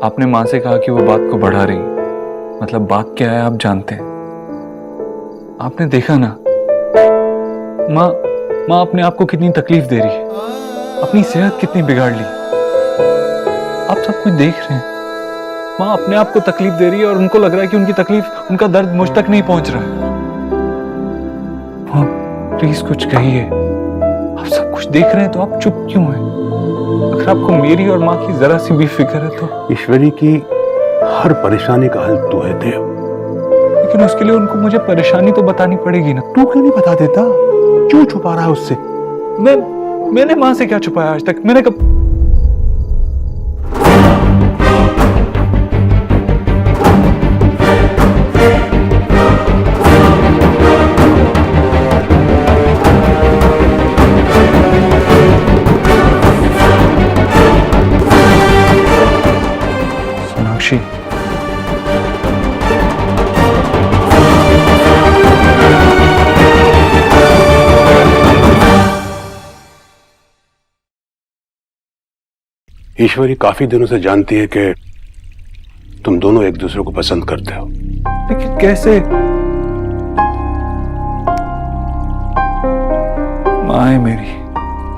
आपने माँ से कहा कि वो बात को बढ़ा रही, मतलब बात क्या है आप जानते हैं। आपने देखा ना, माँ अपने आप को कितनी तकलीफ दे रही है, अपनी सेहत कितनी बिगाड़ ली, आप सब कुछ देख रहे हैं। माँ अपने आप को तकलीफ दे रही है और उनको लग रहा है कि उनकी तकलीफ, उनका दर्द मुझ तक नहीं पहुंच रहा है। माँ प्लीज कुछ कहिए, आप सब कुछ देख रहे हैं तो आप चुप क्यों हैं? अगर आपको मेरी और माँ की जरा सी भी फिक्र है तो। ईश्वरी की हर परेशानी का हल तू है देव, लेकिन उसके लिए उनको मुझे परेशानी तो बतानी पड़ेगी ना। तू क्यों नहीं बता देता? क्यों छुपा रहा है उससे? मैंने माँ से क्या छुपाया आज तक? मैंने कब ईश्वरी काफी दिनों से जानती है कि तुम दोनों एक दूसरे को पसंद करते हो। लेकिन कैसे? माँ है मेरी,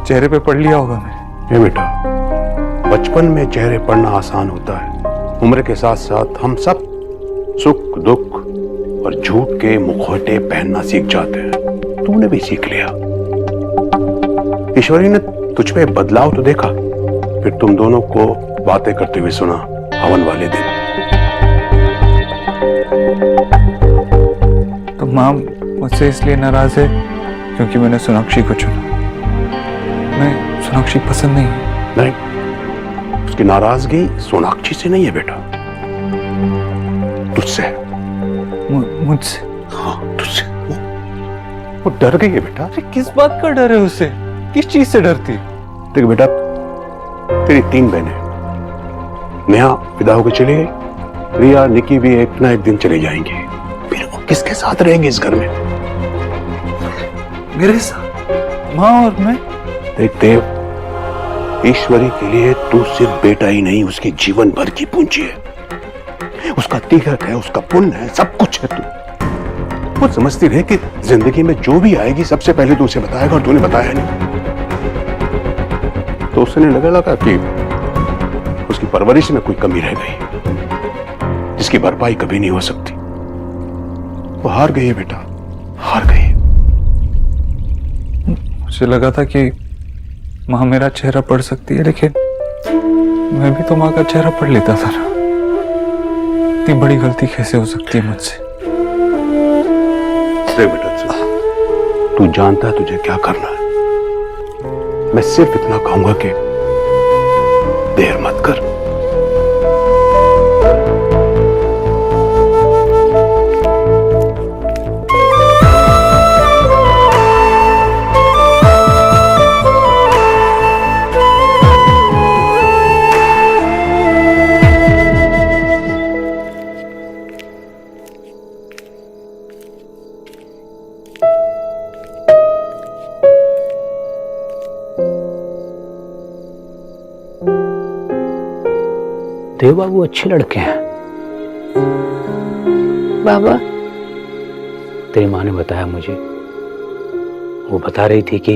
चेहरे पे पढ़ लिया होगा मैंने। ये बेटा, बचपन में चेहरे पढ़ना आसान होता है। उम्र के साथ साथ हम सब सुख दुख और झूठ के मुखौटे पहनना सीख जाते हैं। तूने भी सीख लिया। ईश्वरी ने तुझ पे बदलाव तो देखा, फिर तुम दोनों को बातें करते हुए सुना हवन वाले दिन। तो माँ मुझसे इसलिए नाराज है क्योंकि मैंने सोनाक्षी को चुना। मैं सोनाक्षी पसंद नहीं है। नहीं, उसकी नाराजगी सोनाक्षी से नहीं है बेटा, तुझसे। मुझसे? हाँ, तुझसे। वो डर गई है बेटा। अरे किस बात का डर है उसे? किस चीज से डरती है? देख बेटा, तेरी 3 बहनें, नेहा विदा होकर चली गई, रिया निकी भी एक ना एक दिन चले जाएंगी, फिर वो किसके साथ रहेंगे इस घर में? मेरे साथ? माँ और मैं? देख देव, ईश्वरी के लिए तू सिर्फ बेटा ही नहीं, उसकी जीवन भर की पूंजी है, उसका तीर्थ है, उसका पुण्य है, सब कुछ है। तू वो समझती रहे कि जिंदगी में जो भी आएगी सबसे पहले तू उसे बताएगा, और तूने बताया नहीं। तो उसने लगा कि उसकी परवरिश में कोई कमी रह गई जिसकी भरपाई कभी नहीं हो सकती। वो हार गई है बेटा, हार गई। मुझे लगा था कि माँ मेरा चेहरा पढ़ सकती है, लेकिन मैं भी तो माँ का चेहरा पढ़ लेता था ना। इतनी बड़ी गलती कैसे हो सकती है मुझसे? बेटा, तू जानता है तुझे क्या करना है। मैं सिर्फ इतना कहूंगा कि देर मत कर। देव बाबू अच्छे लड़के हैं। बाबा, तेरी माँ ने बताया मुझे, वो बता रही थी कि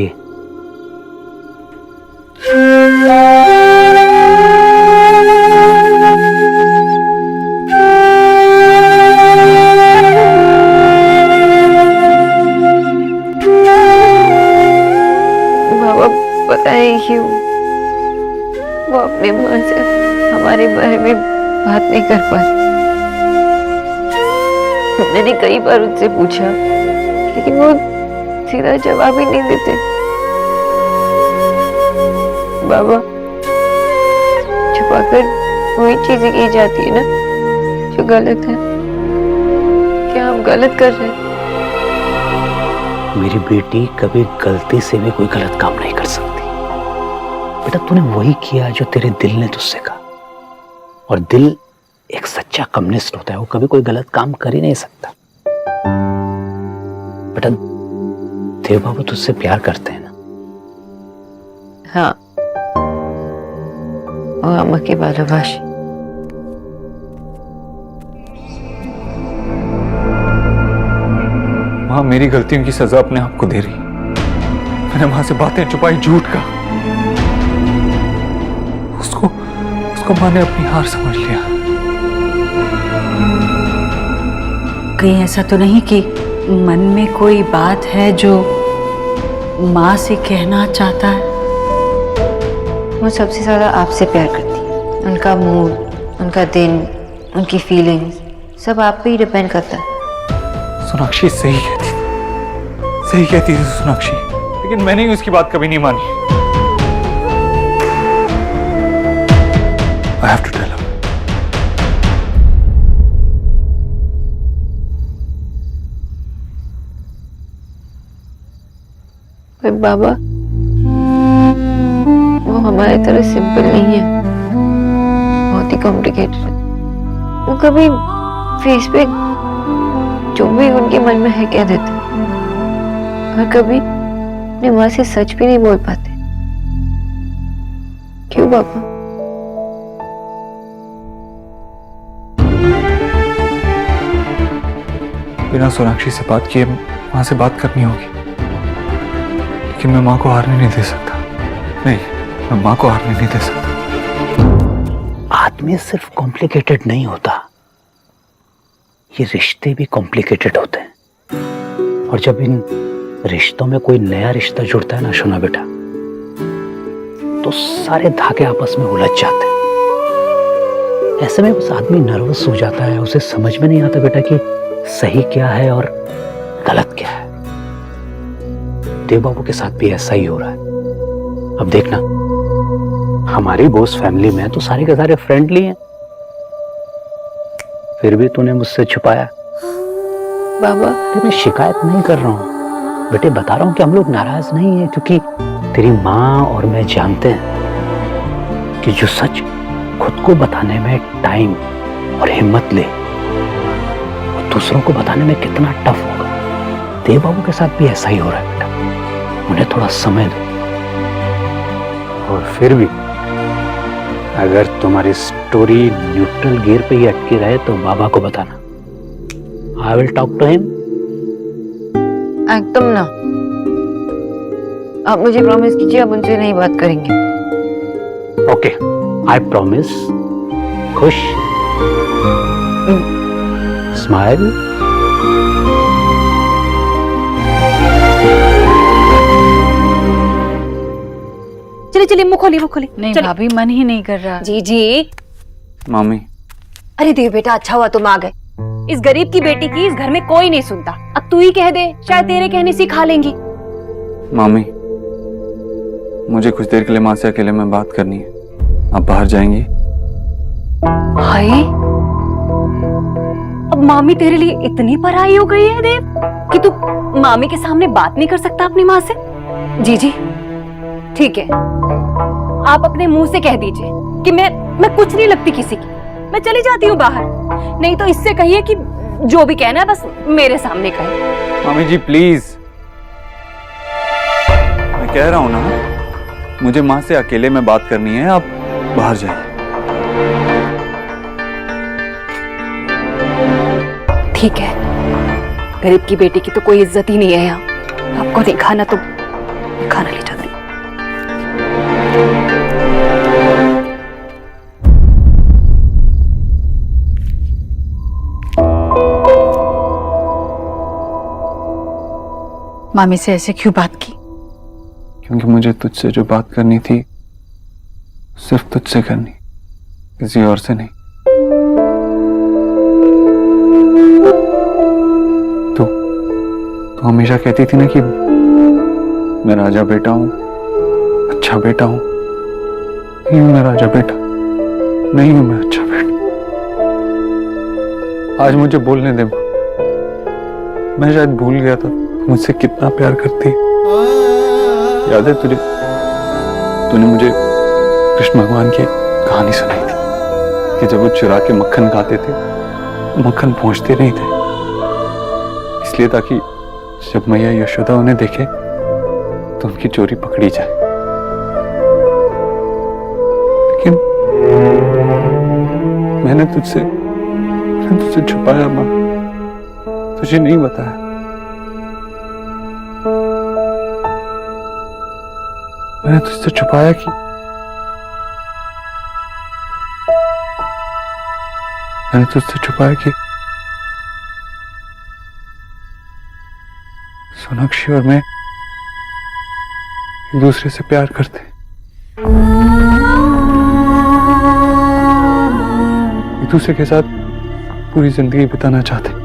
बाबा पता है क्यों वो अपने माँ से हमारे बारे में बात नहीं कर पा रही। मैंने कई बार उनसे पूछा, लेकिन वो सीधा जवाब ही नहीं देते। बाबा, छुपाकर वही चीजें की जाती है ना जो गलत है। क्या हम गलत कर रहे हैं? मेरी बेटी कभी गलती से भी कोई गलत काम नहीं कर सकती। बेटा, तूने वही किया जो तेरे दिल ने तुझसे कहा, और दिल एक सच्चा कम्युनिस्ट होता है, वो कभी कोई गलत काम कर ही नहीं सकता। बेटा, देव बाबू तुझसे प्यार करते हैं ना? हाँ, और अम्मा की भालोबाशी। माँ मेरी गलतियों की सजा अपने आप को दे रही। मैंने माँ से बातें छुपाई, झूठ का। उसको माँ ने अपनी हार समझ लिया। कहीं ऐसा तो नहीं कि मन में कोई बात है जो माँ से कहना चाहता है? वो सबसे ज्यादा आपसे प्यार करती है। उनका मूड, उनका दिन, उनकी फीलिंग्स सब आप पे ही डिपेंड करता है। सोनाक्षी सही कहती थी सोनाक्षी, लेकिन मैंने ही उसकी बात कभी नहीं मानी। I have to tell her. पर बाबा, वो हमारी तरह सिंपल नहीं है, बहुत ही कॉम्प्लिकेटेड है। वो कभी फेस पे जो भी उनके मन में है कह देते, और कभी अपनी माँ से सच भी नहीं बोल पाते। क्यों बाबा? बिना सोनाक्षी से बात किए माँ से बात करनी होगी, लेकिन मैं माँ को हारने नहीं दे सकता। नहीं, मैं माँ को हारने नहीं दे सकता। आदमी सिर्फ कॉम्प्लिकेटेड नहीं होता, ये रिश्ते भी कॉम्प्लिकेटेड होते हैं। और जब इन रिश्तों में कोई नया रिश्ता जुड़ता है ना सोना बेटा, तो सारे धागे आपस में उलझ जाते हैं। ऐसे में बस आदमी नर्वस हो जाता है, उसे समझ में नहीं आता बेटा कि सही क्या है और गलत क्या है। देव बाबू के साथ भी ऐसा ही हो रहा है। अब देखना, हमारी बोस फैमिली में तो सारे के सारे फ्रेंडली हैं, फिर भी तूने मुझसे छुपाया। बाबा, मैं शिकायत नहीं कर रहा हूँ बेटे, बता रहा हूँ कि हम लोग नाराज नहीं हैं, क्योंकि तेरी माँ और मैं जानते हैं कि जो सच खुद को बताने में टाइम और हिम्मत ले, वो दूसरों को बताने में कितना टफ होगा। देव बाबू के साथ भी ऐसा ही हो रहा है बेटा, उन्हें थोड़ा समय दो। और फिर भी अगर तुम्हारी स्टोरी न्यूट्रल गियर पे ही अटकी रहे तो बाबा को बताना। I will talk to him. एकदम ना, आप मुझे प्रॉमिस कीजिए आप उनसे नहीं बात करेंगे। Okay, I promise. खुश? स्माइल। चलिए चलिए, मुंह खोलिए, मुंह खोलिए। नहीं भाभी, मन ही नहीं कर रहा। जी जी। मामी, अरे देव बेटा, अच्छा हुआ तुम आ गए। इस गरीब की बेटी की इस घर में कोई नहीं सुनता। अब तू ही कह दे, शायद तेरे कहने से खा लेंगी। मामी, मुझे कुछ देर के लिए माँ से अकेले में बात करनी है। आप बाहर जाएंगी? हाय, अब मामी तेरे लिए इतनी पराई हो गई है देव कि तू मामी के सामने बात नहीं कर सकता अपनी माँ से? जी जी ठीक है, आप अपने मुंह से कह दीजिए कि मैं कुछ नहीं लगती किसी की, मैं चली जाती हूँ बाहर। नहीं तो इससे कहिए कि जो भी कहना है बस मेरे सामने कहे। मामी जी प्लीज, मैं कह रहा हूँ ना, मुझे माँ से अकेले में बात करनी है, आप बाहर जाइए। ठीक है, गरीब की बेटी की तो कोई इज्जत ही नहीं है यहाँ। आपको नहीं खाना तो खाना ले जाती। मामी से ऐसे क्यों बात की? क्योंकि मुझे तुझसे जो बात करनी थी सिर्फ तुझसे करनी, किसी और से नहीं। तू हमेशा कहती थी ना कि मैं राजा बेटा हूं, अच्छा बेटा हूं। नहीं हूं मैं राजा बेटा, नहीं हूं मैं अच्छा बेटा। आज मुझे बोलने दे, मैं शायद भूल गया था मुझसे कितना प्यार करती है। याद है तुझे, तूने मुझे कृष्ण भगवान की कहानी सुनाई थी कि जब वो चुरा के मक्खन खाते थे, मक्खन पहुंचते नहीं थे, इसलिए ताकि जब मैया यशोदा उन्हें देखे तो उनकी चोरी पकड़ी जाए। लेकिन मैंने तुझसे छुपाया माँ, तुझे नहीं बताया। मैंने तुझसे छुपाया कि सोनाक्षी और मैं एक दूसरे से प्यार करते हैं, एक दूसरे के साथ पूरी जिंदगी बिताना चाहते हैं।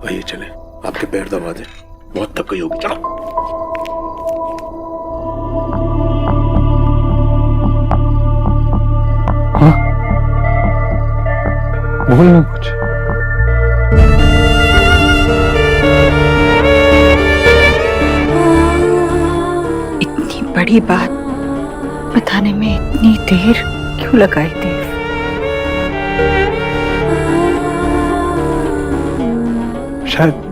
आइए चले, आपके पैर दबा दे, बहुत थक गई होगी। चलो। हाँ, बोलना कुछ। इतनी बड़ी बात बताने में इतनी देर क्यों लगाई देव? शायद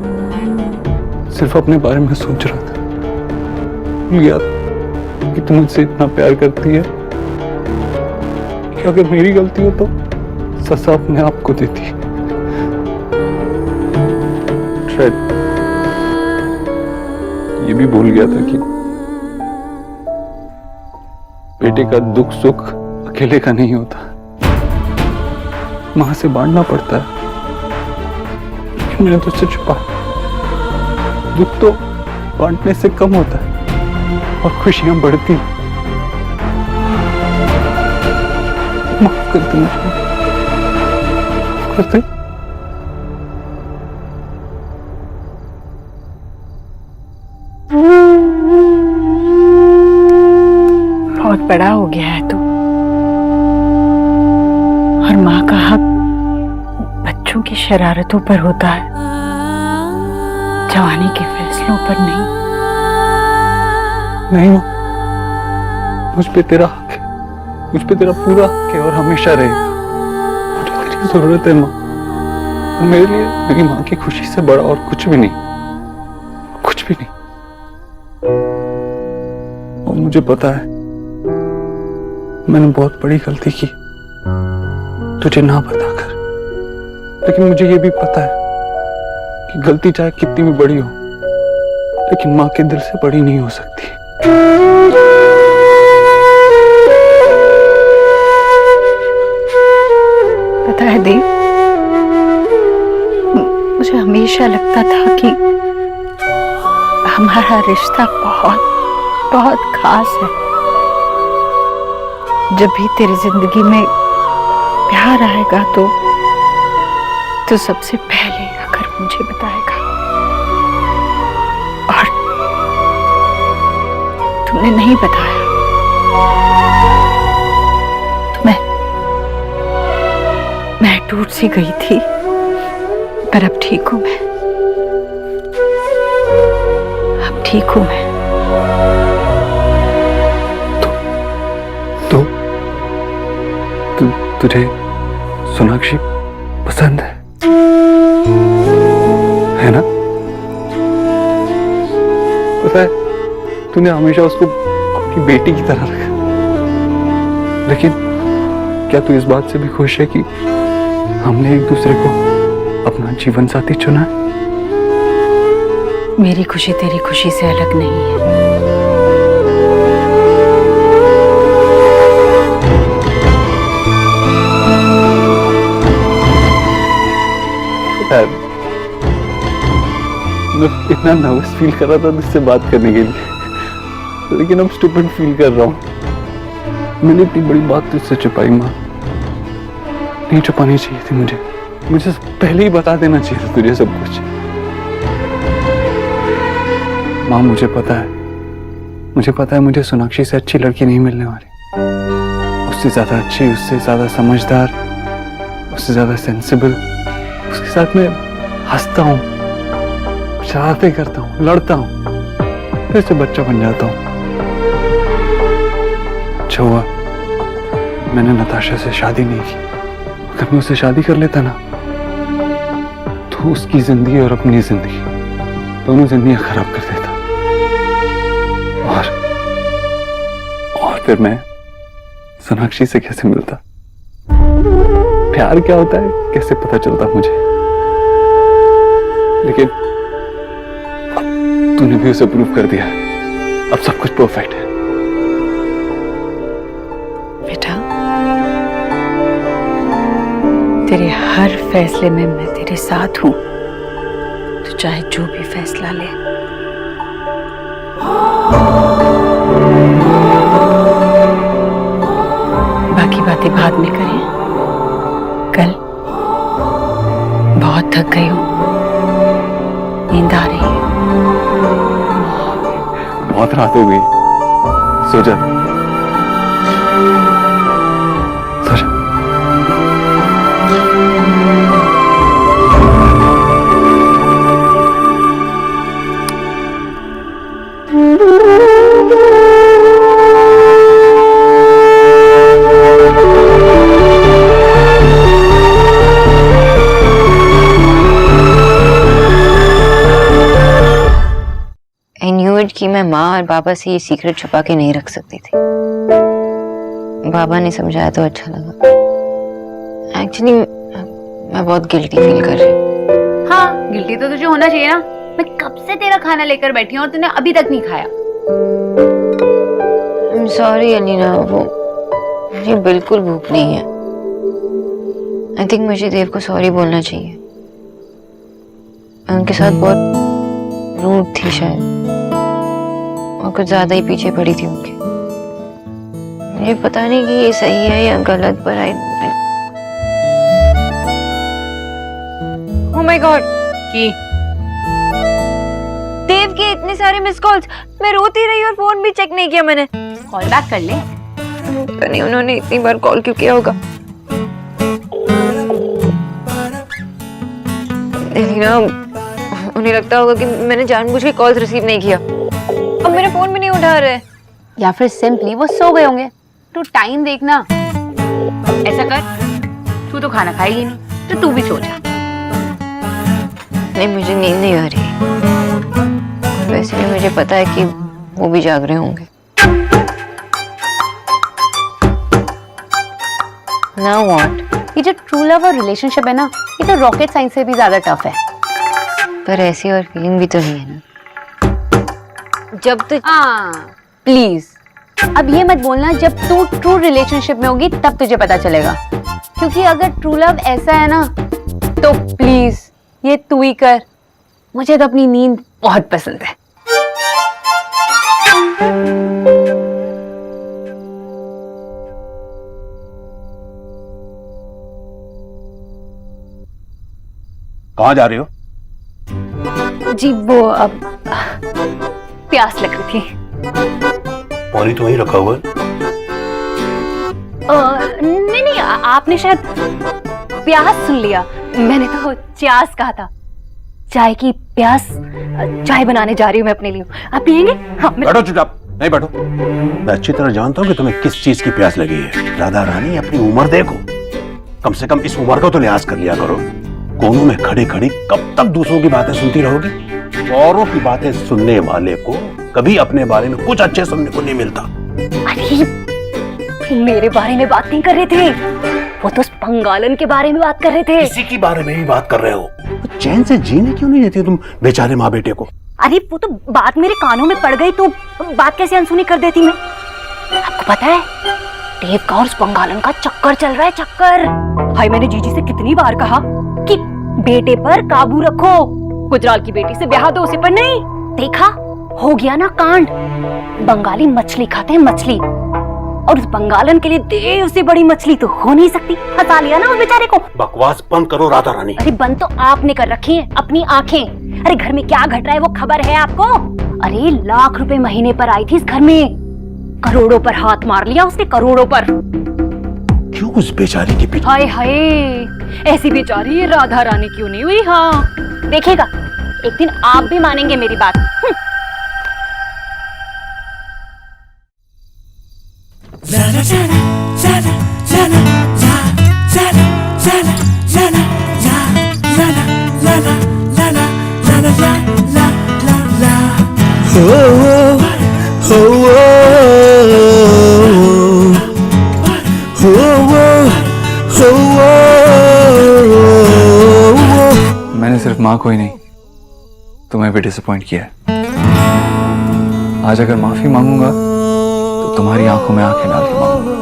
सिर्फ अपने बारे में सोच रहा था, भूल गया था कि तू मुझसे इतना प्यार करती है कि अगर मेरी गलती हो तो सजा अपने आप को देती है। शायद ये भी भूल गया था कि बेटे का दुख सुख अकेले का नहीं होता, मां से बांटना पड़ता है। मैंने तुझसे छुपा, दुख तो बांटने से कम होता है और खुशियां बढ़ती हैं। माफ कर दे मुझे, कर दे। बहुत बड़ा हो गया है तू, और माँ का हक बच्चों की शरारतों पर होता है, जवानी के फैसलों पर नहीं। नहीं मां, मुझ पे तेरा हक है, मुझ पे तेरा पूरा हक है और हमेशा रहेगा। मुझे तेरी जरूरत है मां, मेरे लिए मेरी मां की खुशी से बड़ा और कुछ भी नहीं, कुछ भी नहीं। और मुझे पता है मैंने बहुत बड़ी गलती की तुझे ना बताकर, लेकिन मुझे ये भी पता है कि गलती चाहे कितनी भी बड़ी हो, लेकिन मां के दिल से बड़ी नहीं हो सकती। पता है देव, मुझे हमेशा लगता था कि हमारा रिश्ता बहुत बहुत खास है। जब भी तेरी जिंदगी में प्यार आएगा तो सबसे पहले आकर मुझे बताएगा, और तुमने नहीं बताया तो मैं टूट सी गई थी, पर अब ठीक हूं मैं, अब ठीक हूं मैं। तुझे सोनाक्षी पसंद है ना? पता है तूने हमेशा उसको अपनी बेटी की तरह रखा, लेकिन क्या तू इस बात से भी खुश है कि हमने एक दूसरे को अपना जीवन साथी चुना है? मेरी खुशी तेरी खुशी से अलग नहीं है। मैं इतना नर्वस फील कर रहा था तुझसे बात करने के लिए, लेकिन अब स्टूपिड फील कर रहा हूँ। मैंने इतनी बड़ी बात तुझसे छुपाई माँ, नहीं छुपानी चाहिए थी मुझे पहले ही बता देना चाहिए था तुझे सब कुछ। माँ मुझे पता है मुझे सोनाक्षी से अच्छी लड़की नहीं मिलने वाली, उससे ज्यादा अच्छी, उससे ज्यादा समझदार, उससे ज्यादा सेंसिबल। उसके साथ मैं हंसता हूँ, शरारतें करता हूँ, लड़ता हूँ, फिर से बच्चा बन जाता हूँ। अच्छा हुआ मैंने नताशा से शादी नहीं की, अगर मैं उससे शादी कर लेता ना तो उसकी जिंदगी और अपनी जिंदगी दोनों जिंदगियां खराब कर देता, और फिर मैं सोनाक्षी से कैसे मिलता, प्यार क्या होता है कैसे पता चलता मुझे। लेकिन तूने भी उसे प्रूव कर दिया, अब सब कुछ परफेक्ट है। बेटा, तेरे हर फैसले में मैं तेरे साथ हूं, तो चाहे जो भी फैसला ले। बाकी बातें बाद में करें, कल बहुत थक गई हूं, नींद आ रही है। बहुत रात हो गई, सो जा, सो जा। I knew it कि मैं माँ और पापा से ये सीक्रेट छुपा के नहीं रख सकती थी। बाबा ने समझाया तो अच्छा लगा। एक्चुअली मैं बहुत गिल्टी फील कर रही हूँ। हाँ, गिल्टी तो तुझे होना चाहिए ना। मैं कब से तेरा खाना लेकर बैठी हूँ और तूने अभी तक नहीं खाया। सॉरी अलीना, वो मुझे बिल्कुल भूख नहीं है। आई थिंक मुझे देव को सॉरी बोलना चाहिए। मैं उनके साथ बहुत रूड थी शायद, और कुछ ज्यादा ही पीछे पड़ी थी उनके। मुझे पता नहीं कि ये सही है या गलत, पर ओह माय गॉड, कि देव के इतने सारे मिस कॉल्स। मैं रोती रही और फोन भी चेक नहीं किया मैंने। कॉल बैक कर ले। पता नहीं उन्होंने इतनी बार कॉल क्यों किया होगा। ना उन्हें लगता होगा कि मैंने जानबूझ के कॉल्स रिसीव नहीं किया। अब मेरा फोन भी नहीं उठा रहे। या फिर सिंपली वो सो गए होंगे। तू टाइम देखना। ऐसा कर, तू तो खाना खाएगी नहीं, तो तू भी सो जा। नहीं, मुझे नींद नहीं आ रही। वैसे भी मुझे पता है कि वो भी जाग रहे होंगे। Now what? ये जो ट्रू लव और रिलेशनशिप है ना, ये तो रॉकेट साइंस से भी ज्यादा टफ है। पर ऐसी और फीलिंग भी तो नहीं है ना। जब तो प्लीज अब ये मत बोलना जब तू ट्रू रिलेशनशिप में होगी तब तुझे पता चलेगा। क्योंकि अगर ट्रू लव ऐसा है ना, तो प्लीज ये तू ही कर। मुझे तो अपनी नींद बहुत पसंद है। कहाँ जा रही हो? जी वो अब प्यास लग रही थी। पानी तो वहीं रखा हुआ है। नहीं नहीं, आपने शायद प्यास सुन लिया। मैंने तो चास कहा था। चाय की प्यास। चाय बनाने जा रही हूँ मैं अपने लिए। आप पियेंगे? हाँ, बैठो चुपचाप। नहीं बैठो। मैं अच्छी तरह जानता हूँ कि तुम्हें किस चीज की प्यास लगी है। राधा रानी, अपनी उम्र देखो। कम से कम इस उम्र को तो लिहाज कर लिया करो। कोनों में खड़ी खड़ी कब तक दूसरों की बातें सुनती रहोगी? औरों की बातें सुनने वाले को कभी अपने बारे में कुछ अच्छे सुनने को नहीं मिलता। अरे मेरे बारे में बात नहीं कर रहे थे, वो तो उस पंगालन के बारे में बात कर रहे थे। किसी के बारे में ही बात कर रहे हो। तो चैन से जीने क्यों नहीं देती तुम बेचारे माँ बेटे को? अरे वो तो बात मेरे कानों में पड़ गई तो बात कैसे अनसुनी कर देती मैं। आपको पता है देव का और उस पंगालन का चक्कर चल रहा है, चक्कर। भाई मैंने जीजी से कितनी बार कहा कि बेटे पर काबू रखो, गुजराल की बेटी से ब्याह दो उसे, पर नहीं। देखा, हो गया ना कांड। बंगाली मछली खाते हैं, मछली, और उस बंगालन के लिए देव से बड़ी मछली तो हो नहीं सकती। फंसा लिया ना उस बेचारे को। बकवास बंद करो राधा रानी। अरे बंद तो आपने कर रखी है अपनी आंखें। अरे घर में क्या घट रहा है वो खबर है आपको? अरे लाख रुपए महीने पर आई थी इस घर में, करोड़ों पर हाथ मार लिया उसने, करोड़ों पर। क्यों उस बेचारी की पीछे? हाय हाय, ऐसी बेचारी राधा रानी क्यों नहीं हुई? हाँ देखिएगा, एक दिन आप भी मानेंगे मेरी बात। मैंने सिर्फ माँ को ही नहीं तुम्हें भी डिसअपॉइंट किया है। आज अगर माफी मांगूंगा तो तुम्हारी आंखों में आंखें डाल के मांगूंगा।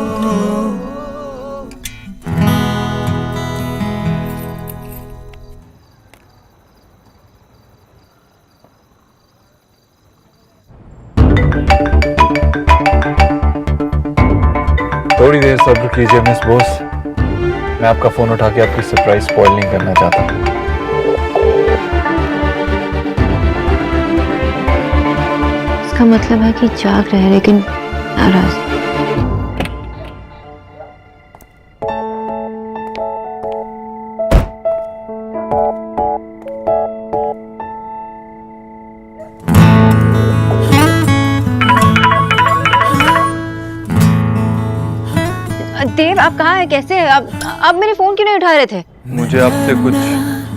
थोड़ी देर सब्र कीजिए मिस बॉस, मैं आपका फोन उठा के आपकी सरप्राइज स्पॉइल नहीं करना चाहता। इसका मतलब है कि जाग रहे हैं लेकिन नाराज। देव आप कहाँ हैं? कैसे हैं आप मेरे फोन क्यों नहीं उठा रहे थे? मुझे आपसे कुछ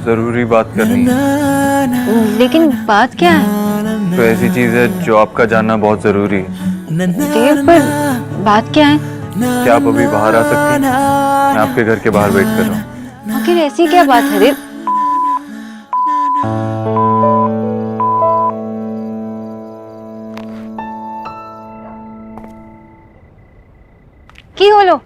जरूरी बात करनी है। लेकिन बात क्या है? तो ऐसी चीज है जो आपका जानना बहुत जरूरी है। देव, पर बात क्या है? क्या आप अभी बाहर आ सकती हैं? मैं आपके घर के बाहर वेट कर रहा हूँ। आखिर ऐसी क्या बात है देव? की হলো?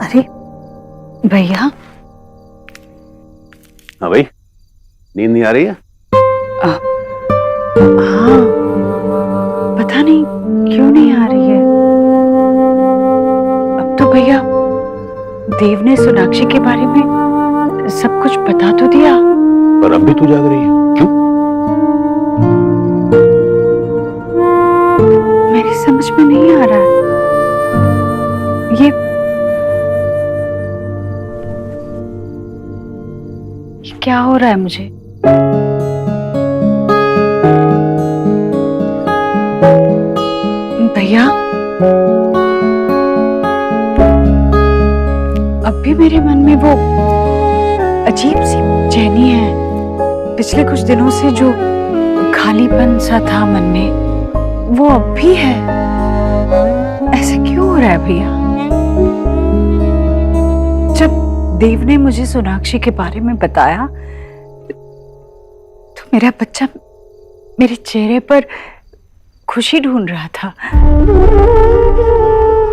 अरे भैया। हाँ भाई, नींद नहीं आ रही है? हाँ, पता नहीं क्यों नहीं आ रही है। अब तो भैया देव ने सोनाक्षी के बारे में सब कुछ बता तो दिया, पर अब भी तू जाग रही है, क्यों? मेरी समझ में नहीं आ रहा है। ये क्या हो रहा है मुझे? भैया, अब भी मेरे मन में वो अजीब सी बेचैनी है। पिछले कुछ दिनों से जो खालीपन सा था मन में, वो अब भी है। ऐसा क्यों हो रहा है भैया? जब देव ने मुझे सोनाक्षी के बारे में बताया तो मेरा बच्चा मेरे चेहरे पर खुशी ढूंढ रहा था,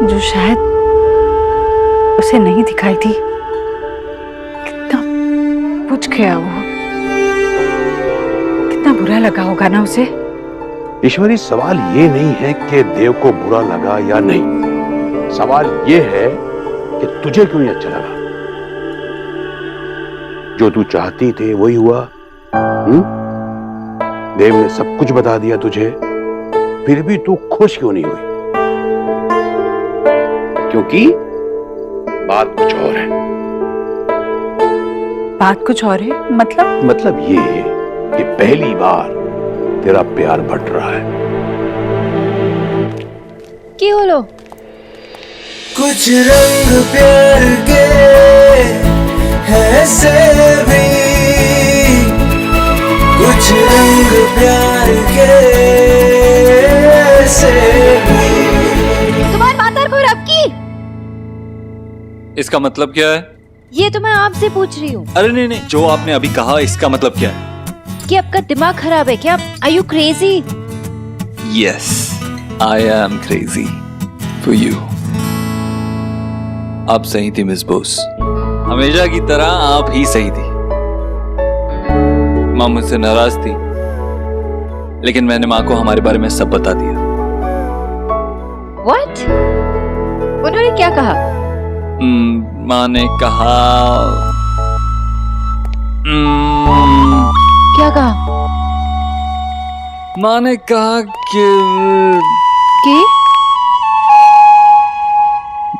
जो शायद उसे नहीं दिखाई थी। कितना पूछ गया वो, कितना बुरा लगा होगा ना उसे। ईश्वरी, सवाल ये नहीं है कि देव को बुरा लगा या नहीं, सवाल ये है कि तुझे क्यों नहीं अच्छा लगा। जो तू चाहती थी वही हुआ। देव ने सब कुछ बता दिया तुझे, फिर भी तू खुश क्यों नहीं हुई? क्योंकि बात कुछ और है। बात कुछ और है? मतलब ये कि पहली बार तेरा प्यार बढ़ रहा है। की হলো? कुछ रंग प्यार के है से भी, कुछ रंग प्यार के से भी। तुम्हारी बात और कोई रब की? इसका मतलब क्या है? ये तो मैं आपसे पूछ रही हूँ। अरे नहीं नहीं, जो आपने अभी कहा इसका मतलब क्या है? कि आपका दिमाग खराब है क्या? Are you crazy? Yes, I am crazy for you. आप सही थी मिस बोस, हमेशा की तरह आप ही सही थी। माँ मुझसे नाराज थी, लेकिन मैंने माँ को हमारे बारे में सब बता दिया। What? उन्होंने क्या कहा? माँ ने कहा क्या कहा? माँ ने कहा कि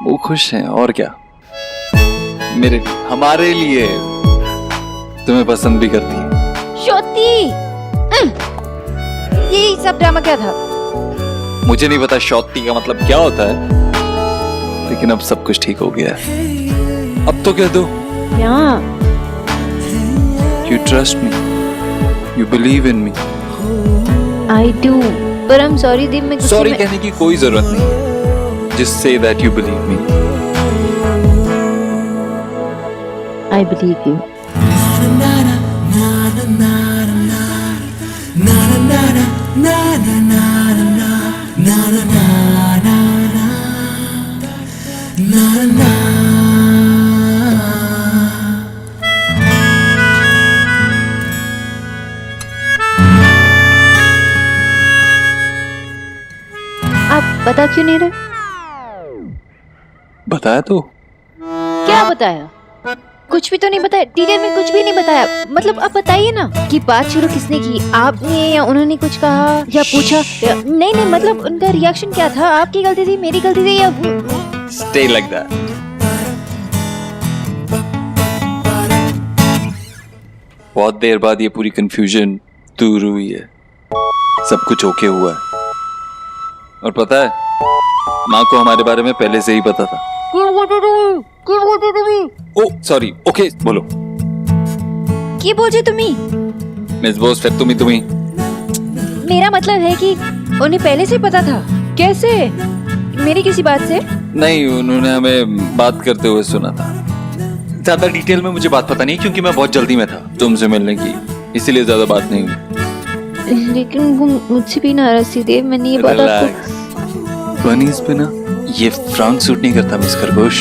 वो खुश हैं और क्या, हमारे लिए तुम्हें पसंद भी करती है। श्योती, यही सब ड्रामा क्या था? मुझे नहीं पता शौती का मतलब क्या होता है, लेकिन अब सब कुछ ठीक हो गया है। अब तो कह दो, क्या? You trust me, you believe in me. I do, पर I'm sorry देव, मैं सॉरी कहने की कोई जरूरत नहीं, just say that you believe me. I believe you. आप बता क्यों नहीं रहे? बताया तो। क्या बताया? कुछ भी तो नहीं बताया, डिटेल में कुछ भी नहीं बताया। मतलब आप बताइए ना कि बात शुरू किसने की, आपने या उन्होंने कुछ कहा या पूछा नहीं नहीं, मतलब उनका रिएक्शन क्या था? आपकी गलती थी, मेरी गलती थी, या Stay like that. बहुत देर बाद ये पूरी कंफ्यूजन दूर हुई है, सब कुछ ओके हुआ है। और पता है, माँ को हमारे बारे में पहले से ही पता था। ओ सॉरी, ओके बोलो। की बोझे तुम्ही? मिस बोस फिर तुम्ही मेरा मतलब है कि उन्हें पहले से पता था। कैसे? मेरी किसी बात से? नहीं, उन्होंने हमें बात करते हुए सुना था। ज्यादा डिटेल में मुझे बात पता नहीं, क्योंकि मैं बहुत जल्दी में था तुमसे मिलने की, इसीलिए ज्यादा बात नहीं हुई। लेकिन वो मुझसे भी नाराज थी देव, मैंने ये बात आपको। बनीज पे ना ये फ्रॉक सूट नहीं करता मिस खरगोश।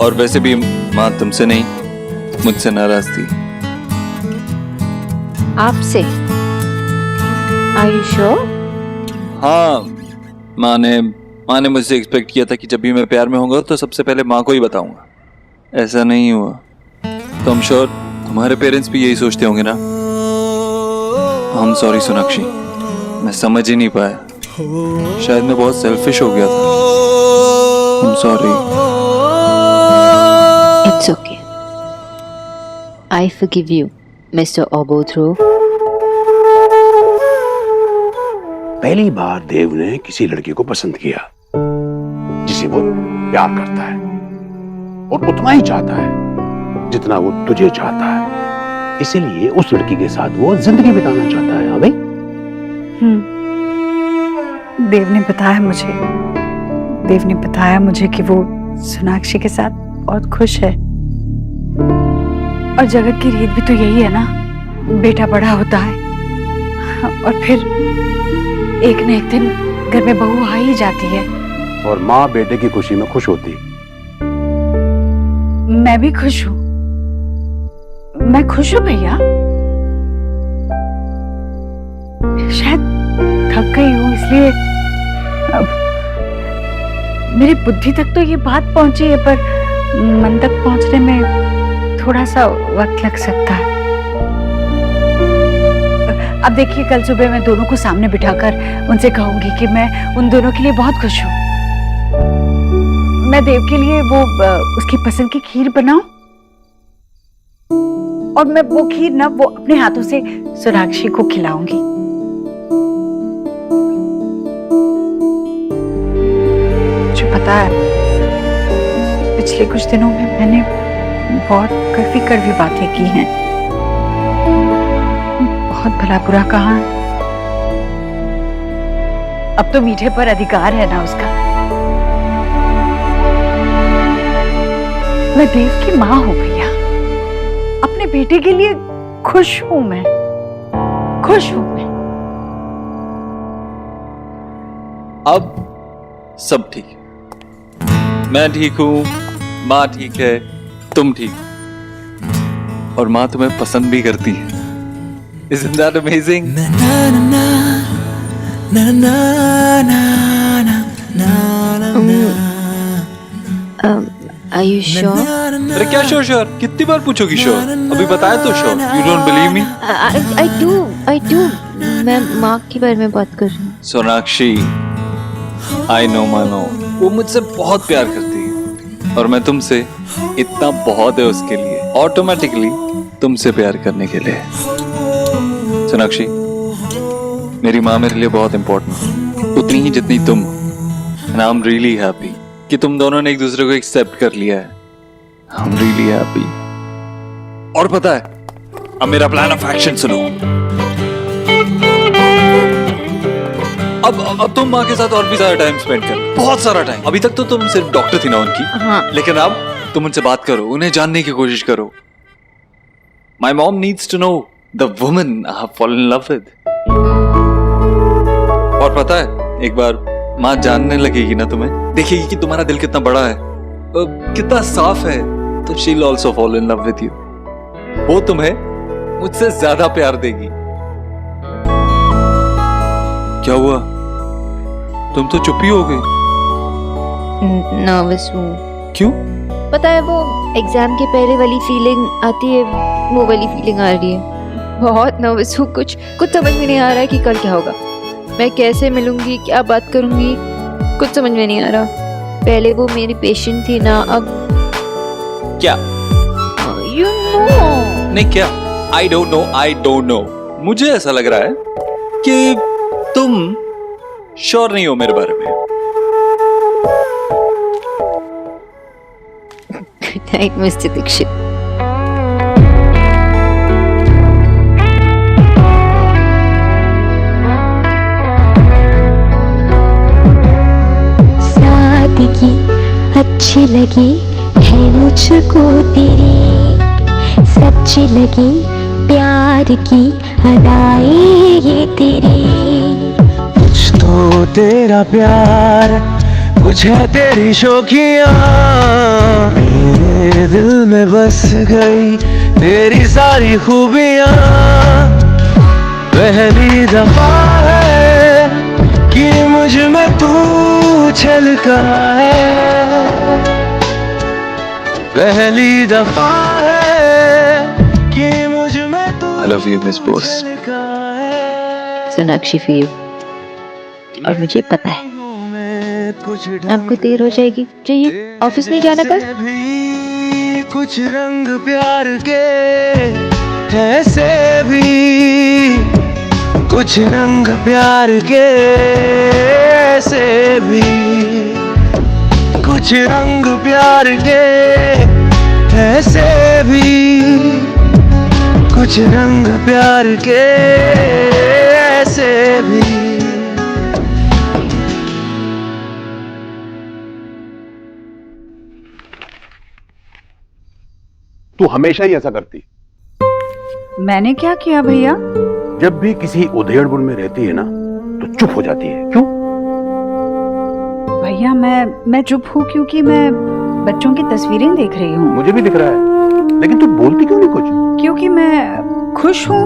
और वैसे भी माँ तुमसे नहीं, मुझसे नाराज थी। आपसे? Are you sure? हाँ, माँ ने मुझसे एक्सपेक्ट किया था कि जब भी मैं प्यार में होऊंगा तो सबसे पहले माँ को ही बताऊंगा। ऐसा नहीं हुआ। तो I'm sure तुम्हारे पेरेंट्स भी यही सोचते होंगे ना। I'm sorry सोनाक्षी, मैं समझ ही नहीं पाया। शायद मैं बहुत सेल्फिश हो गया था। I'm sorry. It's okay. I forgive you, Mr. Obodhro. पहली बार देव ने किसी लड़की को पसंद किया जिसे वो प्यार करता है, और उतना ही चाहता है जितना वो तुझे चाहता है। इसीलिए उस लड़की के साथ वो जिंदगी बिताना चाहता है। हाँ भाई? देव ने बताया मुझे कि वो सोनाक्षी के साथ बहुत खुश है। और जगत की रीत भी तो यही है ना, बेटा बड़ा होता है और फिर एक न एक दिन घर में बहू आ ही जाती है। और माँ बेटे की खुशी में खुश होती। मैं भी खुश हूँ, मैं खुश हूँ भैया। शायद थक गई हूँ, इसलिए अब मेरी बुद्धि तक तो ये बात पहुंची है, पर मन तक पहुंचने में थोड़ा सा वक्त लग सकता है। अब देखिए, कल सुबह मैं दोनों को सामने बिठाकर उनसे कहूंगी कि मैं उन दोनों के लिए बहुत खुश हूँ। मैं देव के लिए वो उसकी पसंद की खीर बनाऊं, और मैं वो खीर ना वो अपने हाथों से सोनाक्षी को खिलाऊंगी। मुझे पता है, पिछले कुछ दिनों में मैंने बहुत कड़वी बातें की हैं, बहुत भला बुरा कहा है। अब तो मीठे पर अधिकार है ना उसका। मैं देव की माँ हूं भैया, अपने बेटे के लिए खुश हूं मैं, खुश हूं मैं। अब सब ठीक है, मैं ठीक हूँ, माँ ठीक है, तुम ठीक हो, और माँ तुम्हें पसंद भी करती है। Isn't that amazing? Are you sure? अरे क्या श्योर? कितनी बार पूछोगी श्योर? अभी बताया तो sure. You don't believe me? I do. मैं माँ के बारे में बात कर रही हूँ। Sonakshi, I know my mom. वो मुझसे बहुत प्यार करती है, और मैं तुमसे इतना बहुत है उसके लिए, ऑटोमेटिकली तुमसे प्यार करने के लिए। सोनाक्षी, मेरी माँ मेरे लिए बहुत इंपॉर्टेंट है, उतनी ही जितनी तुम। And I'm really happy कि तुम दोनों ने एक दूसरे को एक्सेप्ट कर लिया है। I'm really happy। और पता है, अब मेरा प्लान ऑफ एक्शन सुनो। अब तुम माँ के साथ और भी ज्यादा टाइम स्पेंड करो, बहुत सारा टाइम। अभी तक तो तुम सिर्फ डॉक्टर थी ना उनकी, हाँ। लेकिन अब तुम उनसे बात करो, उन्हें जानने की कोशिश करो। My mom needs to know the woman I have fallen in love with। और पता है, एक बार माँ जानने लगेगी ना तुम्हें, देखेगी कि तुम्हारा दिल कितना बड़ा है, कितना साफ है, तो she'll also fall in love with you। वो तुम्हें मुझसे ज्यादा प्यार देगी। क्या हुआ? तुम तो चुप ही हो गई। नर्वस हूँ। क्यों? पता है वो एग्जाम के पहले वाली फीलिंग आती है, वो वाली फीलिंग आ रही है। बहुत नर्वस हूँ, कुछ समझ में नहीं आ रहा है कि कल क्या होगा, मैं कैसे मिलूंगी, क्या बात करूंगी, कुछ समझ में नहीं आ रहा। पहले वो मेरी पेशेंट थी ना, अब क्या यू नो नहीं क्या? आई डोंट नो। मुझे ऐसा लग रहा है कि तुम श्योर नहीं हो मेरे बारे में। Good night mister Dikshit. सादगी अच्छी लगी है मुझको तेरी, सच्ची लगी प्यार की अदाएं ये तेरी। कुछ तो तेरा प्यार, कुछ है तेरी शौकियाँ, मेरे दिल में बस गई तेरी सारी खूबियाँ। पहली दफा है कि मुझ में तू छलका है, पहली दफा है कि मुझ में तू I love you, Miss Bose. Sonakshi फी, और मुझे पता है आपको देर हो जाएगी, चाहिए ऑफिस नहीं जाना कल। कुछ रंग प्यार के ऐसे भी, कुछ रंग प्यार के ऐसे भी, कुछ रंग प्यार के ऐसे भी, कुछ रंग प्यार के ऐसे भी। तू हमेशा ही ऐसा करती। मैंने क्या किया भैया? जब भी किसी उधेड़बुन में रहती है ना तो चुप हो जाती है, क्यों? भैया मैं चुप हूँ क्योंकि मैं बच्चों की तस्वीरें देख रही हूँ। मुझे भी दिख रहा है, लेकिन तू बोलती क्यों नहीं कुछ? क्योंकि मैं खुश हूँ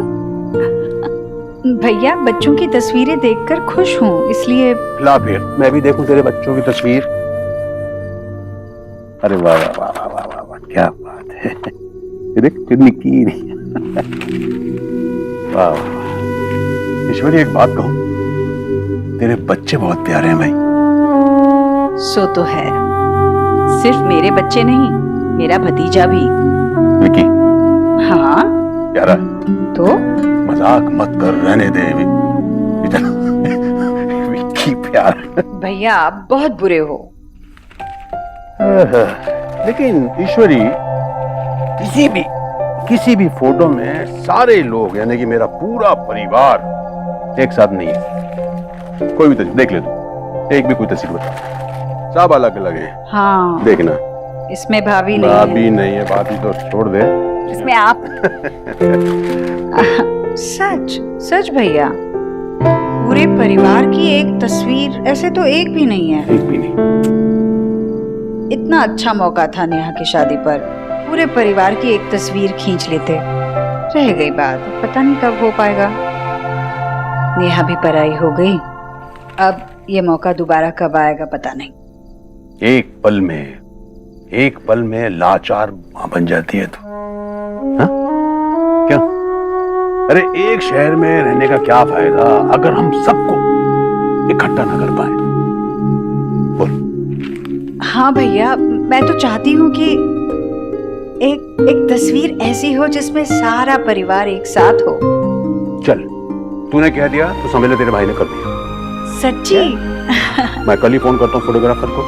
भैया, बच्चों की तस्वीरें देखकर खुश हूँ, इसलिए। ला फिर मैं भी देखूं तेरे बच्चों की तस्वीर। अरे वाह वाह वाह वाह वाह वाह वाह, क्या बात है। ये देख कितनी की वाह वाह। ईश्वरी एक बात कहूं, तेरे बच्चे बहुत प्यारे हैं भाई। सो तो है, सिर्फ मेरे बच्चे नहीं, मेरा भतीजा भी। विकी? हाँ प्यारा तो मजाक मत कर, रहने दे। विकी प्यार। भैया आप बहुत बुरे हो। लेकिन ईश्वरी, किसी भी फोटो में सारे लोग यानी कि मेरा पूरा परिवार एक साथ नहीं है। कोई भी तस्वीर देख ले तू, एक भी कोई तस्वीर बता, सब अलग अलग है। हाँ देखना, इसमें भाभी नहीं भाभी नहीं है, भाभी तो छोड़ दे, इसमें आप। सच सच भैया, पूरे परिवार की एक तस्वीर, ऐसे तो एक भी नहीं है। एक भी नहीं। इतना अच्छा मौका था नेहा की शादी पर, पूरे परिवार की एक तस्वीर खींच लेते। रह गई बात, पता नहीं कब हो पाएगा। नेहा भी पराई हो गई, अब ये मौका दोबारा कब आएगा पता नहीं। एक पल में लाचार मां बन जाती है तो, हाँ? क्या? अरे एक शहर में रहने का क्या फायदा अगर हम सबको इकट्ठा ना कर पाए? बोल। हाँ भैया, मैं तो चाहती हूँ कि एक तस्वीर ऐसी हो जिसमें सारा परिवार एक साथ हो। चल, तूने कह दिया तो समझ ले तेरे भाई ने कर दिया। सच्ची? मैं कल ही फोन करता हूँ फोटोग्राफर को,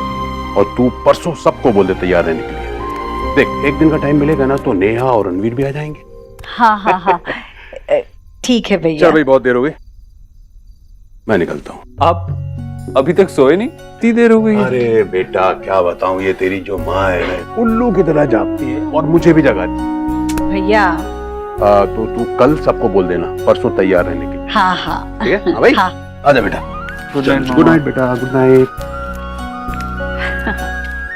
और तू परसों सबको बोल दे तैयार रहने के लिए। देख, एक दिन का टाइम मिलेगा ना तो नेहा और रणवीर भी आ जाएंगे। हाँ हाँ हाँ ठीक है भैया। चल भाई, बहुत देर हो गई, मैं निकलता हूँ। आप अभी तक सोए नहीं? इतनी देर हो गई? अरे बेटा क्या बताऊं, ये तेरी जो माँ है ना, उल्लू की तरह जागती है और मुझे भी जगाती भैया। तो तू कल सबको बोल देना परसों तैयार रहने के लिए। हाँ हाँ ठीक है? हाँ भाई, हाँ। आजा बेटा। गुड नाइट बेटा, गुड नाइट।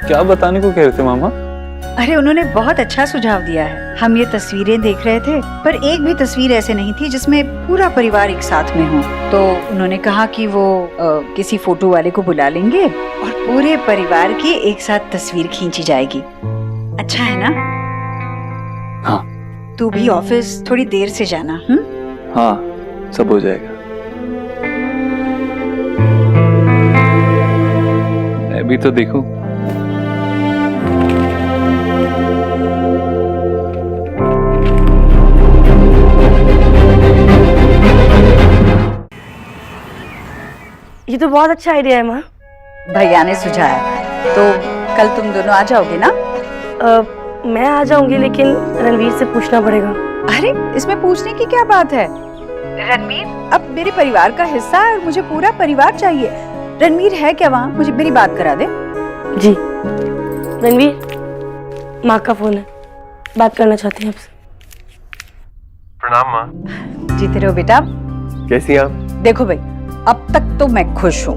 क्या बताने को कह रहे थे मामा? अरे उन्होंने बहुत अच्छा सुझाव दिया है। हम ये तस्वीरें देख रहे थे, पर एक भी तस्वीर ऐसे नहीं थी जिसमें पूरा परिवार एक साथ में हो। तो उन्होंने कहा कि वो किसी फोटो वाले को बुला लेंगे और पूरे परिवार की एक साथ तस्वीर खींची जाएगी। अच्छा है ना? हाँ। तू भी ऑफिस थोड़ी देर से जाना। हाँ, सब हो जाएगा। मैं भी तो देखूं। ये तो बहुत अच्छा आइडिया है माँ। भैया ने सुझाया, तो कल तुम दोनों आ जाओगे ना? मैं आ जाऊंगी, लेकिन रणवीर से पूछना पड़ेगा। अरे इसमें पूछने की क्या बात है? रणवीर अब मेरे परिवार का हिस्सा है और मुझे पूरा परिवार चाहिए। रणवीर है क्या वहाँ? मुझे मेरी बात करा दे। जी रणवीर, माँ का फोन है, बात करना चाहती हैं आपसे। प्रणाम माँ। जीते रहो बेटा। कैसी आप? देखो भाई, अब तक तो मैं खुश हूँ,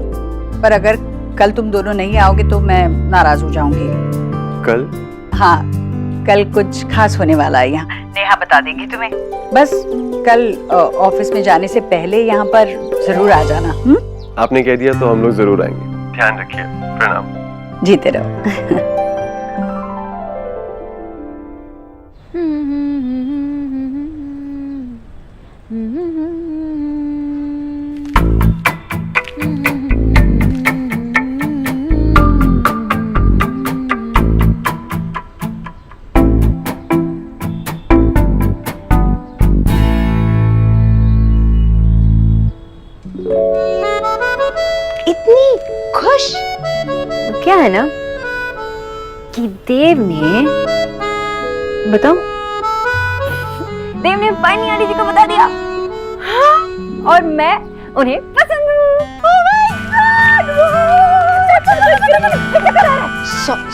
पर अगर कल तुम दोनों नहीं आओगे तो मैं नाराज हो जाऊंगी। कल? हाँ, कल कुछ खास होने वाला है यहाँ। नेहा बता देंगी तुम्हें। बस कल ऑफिस में जाने से पहले यहाँ पर जरूर आ जाना। आपने कह दिया तो हम लोग जरूर आएंगे। ध्यान रखिए। प्रणाम। जीते रहो। इतनी खुश क्या है ना कि देव ने, बताओ, देव ने पानी आंटी जी को बता दिया। हाँ, और मैं उन्हें पसंद हूँ। Oh my God!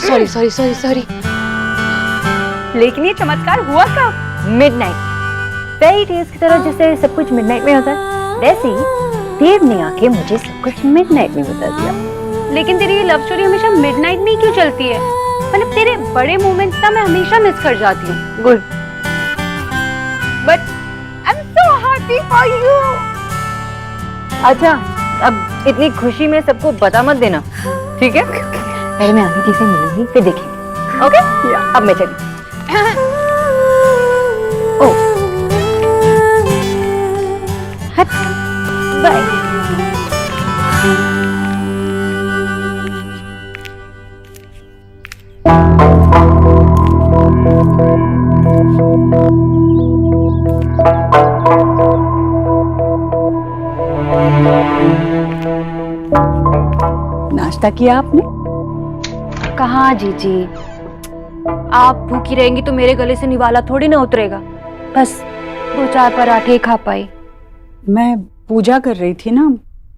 Sorry sorry sorry sorry. लेकिन ये चमत्कार हुआ कब? मिडनाइट। फेरी टेल्स की तरह जैसे सब कुछ मिडनाइट में होता है, वैसे ही देव ने आके मुझे सब कुछ मिडनाइट में बता दिया। लेकिन तेरी ये लव स्टोरी हमेशा मिडनाइट में ही क्यों चलती है? मतलब तेरे बड़े मोमेंट्स ना मैं हमेशा मिस कर जाती हूँ। Good, but I am so happy for you. अच्छा, अब इतनी खुशी में सबको बता मत देना, ठीक है? पहले मैं आंटी जी से मिलूंगी, फिर देखेंगे। ओके? अब मैं चली। ओ, बाय। नाश्ता किया आपने? कहाँ जीजी, आप भूखी रहेंगी तो मेरे गले से निवाला थोड़ी ना उतरेगा। बस 2-4 पराठे खा पाई। मैं पूजा कर रही थी ना,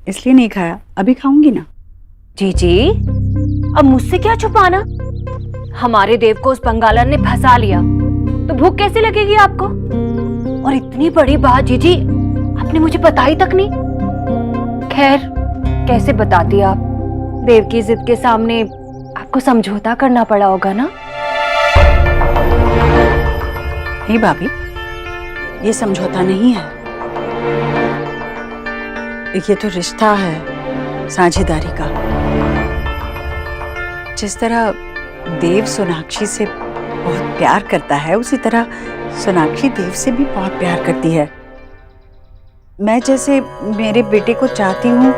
इसलिए नहीं खाया। अभी खाऊंगी ना। जीजी, अब मुझसे क्या छुपाना? हमारे देव को उस बंगालन ने फंसा लिया, तो भूख कैसे लगेगी आपको? और इतनी बड़ी बात जीजी, आपने मुझे बताई तक नहीं। खैर, कैसे बताती आप? देव की जिद के सामने आपको समझौता करना पड़ा होगा ना? नहीं भाभी, ये समझौता नहीं है, ये तो रिश्ता है साझेदारी का। जिस तरह देव सोनाक्षी से बहुत प्यार करता है, उसी तरह सोनाक्षी देव से भी बहुत प्यार करती है। मैं जैसे मेरे बेटे को चाहती हूँ,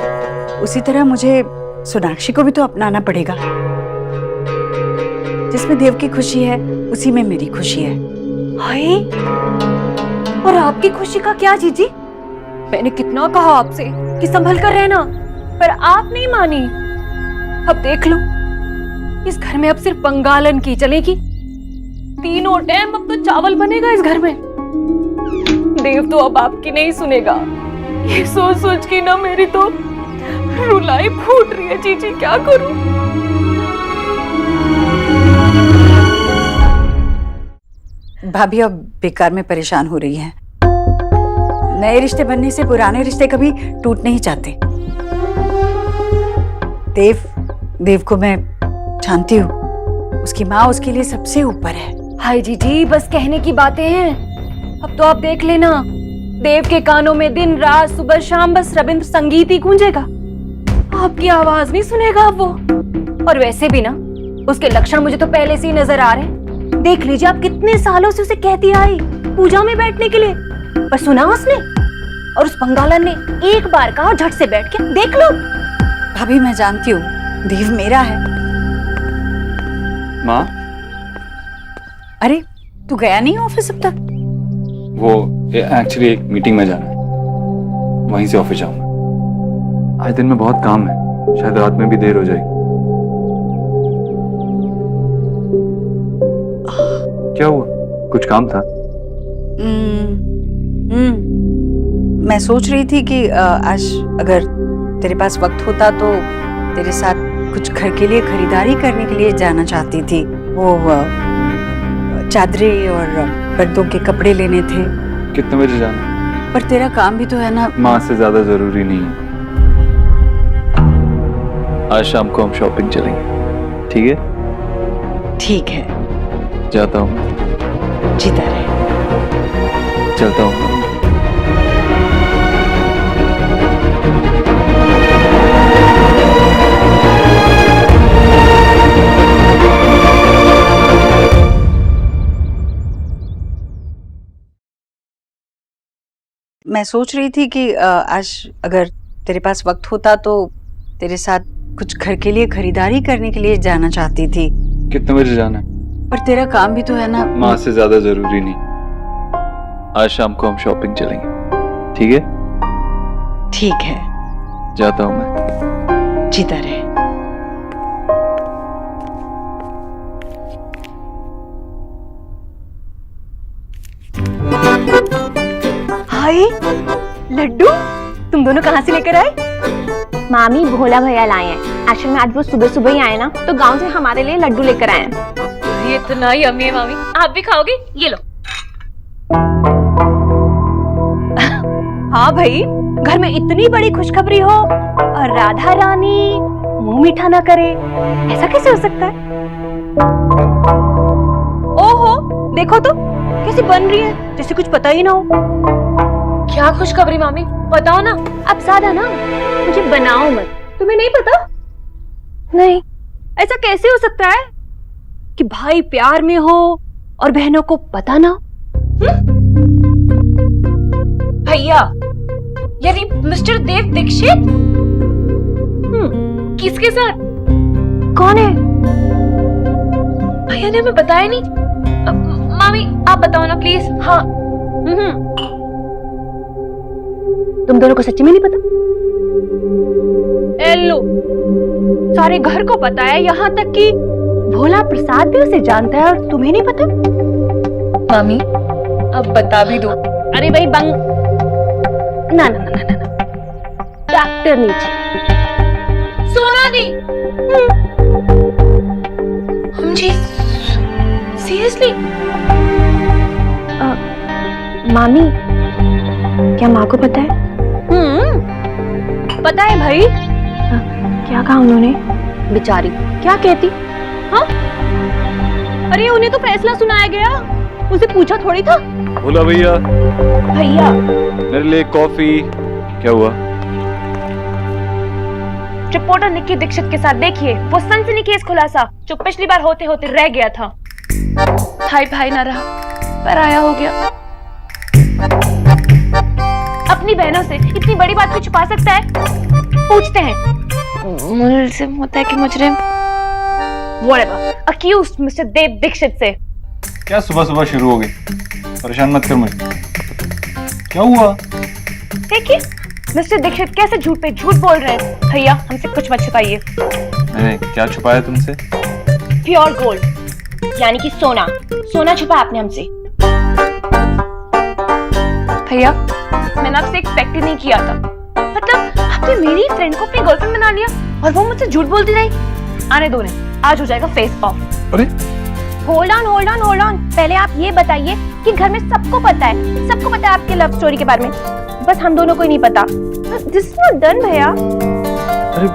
उसी तरह मुझे सोनाक्षी को भी तो अपनाना पड़ेगा। जिसमें देव की खुशी है, उसी में मेरी खुशी है। हाय, और आपकी खुशी का क्या जीजी? मैंने कितना कहा आपसे कि संभल कर रहना, पर आप नहीं मानी। अब देख लो, इस घर में अब सिर्फ बंगालन की चलेगी। तीनों टाइम अब तो चावल बनेगा इस घर में। देव तो अब आपकी नहीं सुनेगा। ये सोच सोच के ना मेरी तो रुलाई फूट रही है जीजी, क्या करूं? भाभी अब बेकार में परेशान हो रही है। नए रिश्ते बनने से पुराने रिश्ते कभी टूट नहीं जाते। देव को मैं जानती हूँ, उसकी माँ उसके लिए सबसे ऊपर है। हाय जीजी, बस कहने की बातें हैं। अब तो आप देख लेना, देव के कानों में दिन रात सुबह शाम बस रविंद्र संगीत ही गूंजेगा। आपकी आवाज नहीं सुनेगा अब वो। और वैसे भी ना, उसके लक्षण मुझे तो पहले से ही नजर आ रहे हैं। देख लीजिए, आप कितने सालों से उसे कहती आई पूजा में बैठने के लिए, पर सुना उसने? और उस बंगालन ने एक बार कहा, झट से बैठ के देख लो। भाभी मैं जानती हूँ देव मेरा है। माँ, अरे तू गया नहीं ऑफिस अब तक? वो एक्चुअली एक मीटिंग में जाना है, वहीं से ऑफिस जाऊंगा। आज दिन में बहुत काम है, शायद रात में भी देर हो जाएगी। क्या हुआ, कुछ काम था? मैं सोच रही थी कि आज अगर तेरे पास वक्त होता तो तेरे साथ कुछ घर के लिए खरीदारी करने के लिए जाना चाहती थी। वो चादरें और पर्दों के कपड़े लेने थे। कितने बजे जाना? पर तेरा काम भी तो है ना। माँ से ज्यादा जरूरी नहीं है। आज शाम को हम शॉपिंग चलेंगे, ठीक है? ठीक है, जाता हूँ। जीता रहे। चलता हूँ। मैं सोच रही थी कि आज अगर तेरे पास वक्त होता तो तेरे साथ कुछ घर के लिए खरीदारी करने के लिए जाना चाहती थी। कितने बजे जाना है? पर तेरा काम भी तो है ना। माँ से ज्यादा जरूरी नहीं। आज शाम को हम शॉपिंग चलेंगे, ठीक है? ठीक है, जाता हूँ मैं। जीता रहे। हाय लड्डू, तुम दोनों कहाँ से लेकर आए? मामी भोला भैया लाए हैं। एक्चुअली में आज वो सुबह सुबह ही आए ना, तो गांव से हमारे लिए लड्डू लेकर आए हैं। ये इतना यम्मी है मामी, आप भी खाओगे? ये लो। हाँ भाई, घर में इतनी बड़ी खुशखबरी हो और राधा रानी मुंह मीठा ना करे, ऐसा कैसे हो सकता है? ओहो, देखो तो कैसी बन रही है, जैसे कुछ पता ही ना हो। क्या खुशखबरी मामी, बताओ ना। अब सादा ना, मुझे बनाओ मत। तुम्हें नहीं पता? नहीं। ऐसा कैसे हो सकता है कि भाई प्यार में हो और बहनों को पता ना? भैया, यानी मिस्टर देव दीक्षित? किसके साथ? कौन है? भैया ने हमें बताया नहीं। मामी आप बताओ ना प्लीज। हाँ। तुम दोनों को सच्ची में नहीं पता? एलो, सारे घर को पता है, यहाँ तक कि भोला प्रसाद भी उसे जानता है और तुम्हें नहीं पता? मामी अब बता भी दो। अरे भाई बंग, ना ना ना ना ना, डॉक्टर नीचे। सोना दी। हम जी सीरियसली? मामी क्या माँ को पता है? पता है भाई। क्या कहा उन्होंने? बेचारी क्या कहती? हाँ? अरे उन्हें तो फैसला सुनाया गया, उसे पूछा थोड़ी था। बोला भैया। भैया मेरे लिए कॉफी। क्या हुआ? रिपोर्टर निक्की दीक्षित के साथ देखिए वो सनसनी केस खुलासा जो पिछली बार होते होते रह गया था। भाई भाई ना रहा, पराया हो गया। अपनी बहनों से इतनी बड़ी बात को छुपा सकता है? पूछते हैं। मुल्जिम होता है कि मुजरिम? Whatever. Accused मिस्टर देव दीक्षित से। क्या सुबह सुबह शुरू हो गई? परेशान मत कर मुझे। क्या हुआ? देखिए मिस्टर दीक्षित कैसे झूठ पे झूठ बोल रहे हैं। भैया हमसे कुछ मत छुपाइए। मैंने क्या छुपाया तुमसे? प्योर गोल्ड यानी कि सोना। सोना छुपाया आपने हमसे। भैया मैंने आपसे एक्सपेक्ट ही नहीं किया था। मतलब आपने मेरी फ्रेंड को अपनी गर्लफ्रेंड बना लिया और वो मुझसे झूठ बोलती रही। आने दो ने, आज हो जाएगा फेस ऑफ। अरे hold on hold on hold on, पहले आप ये बताइए कि घर में सबको पता है आपके लव स्टोरी के बारे में, बस हम दोनों को ही नहीं पता। दिस इज नॉट डन भैया। अरे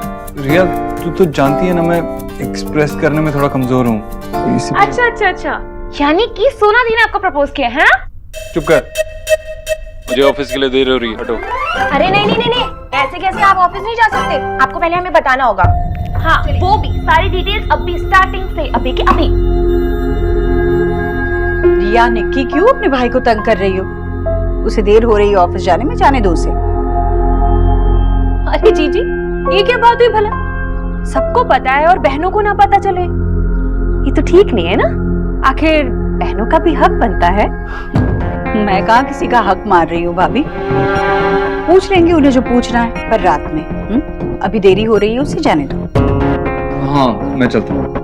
रिया, तू तो जानती है ना मैं एक्सप्रेस करने में थोड़ा कमजोर हूँ। अच्छा अच्छा अच्छा, यानी कि सोना दी ने आपको प्रपोज किया है? चुप कर, मुझे ऑफिस के लिए देर हो रही है, हटो। अरे नहीं नहीं नहीं नहीं, ऐसे कैसे आप ऑफिस नहीं जा सकते, आपको पहले हमें बताना होगा। हाँ वो भी सारी डिटेल्स अभी स्टार्टिंग से, अभी के अभी। भैया निक्की क्यों अपने भाई को तंग कर रही हो? उसे देर हो रही है ऑफिस जाने में, जाने दो उसे। अरे जीजी, ये क्या बात हुई भला? सबको पता है और बहनों को ना पता चले, ये तो ठीक नहीं है ना। आखिर बहनों का भी हक बनता है। मैं कहाँ किसी का हक मार रही हूँ भाभी, पूछ लेंगे उन्हें जो पूछना है, पर रात में। अभी देरी हो रही है, उसे जाने दो। हाँ मैं चलता हूँ।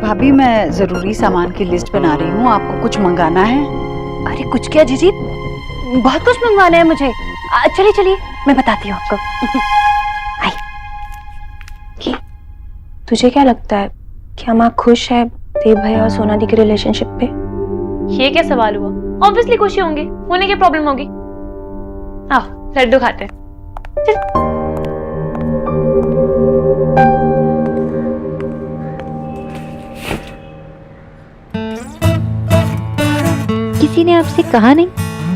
भाभी मैं जरूरी सामान की लिस्ट बना रही हूँ, आपको कुछ मंगाना है? अरे कुछ क्या जीजी, बहुत कुछ मंगवाना है मुझे। चलिए चलिए, मैं बताती हूँ आपको। आई। तुझे क्या लगता है कि हम खुश है देव भैया और सोना दी के रिलेशनशिप पे? ये क्या सवाल हुआ? ऑब्वियसली खुशी होंगे, होने की प्रॉब्लम होगी। आओ लड्डू खाते हैं। किसी ने आपसे कहा नहीं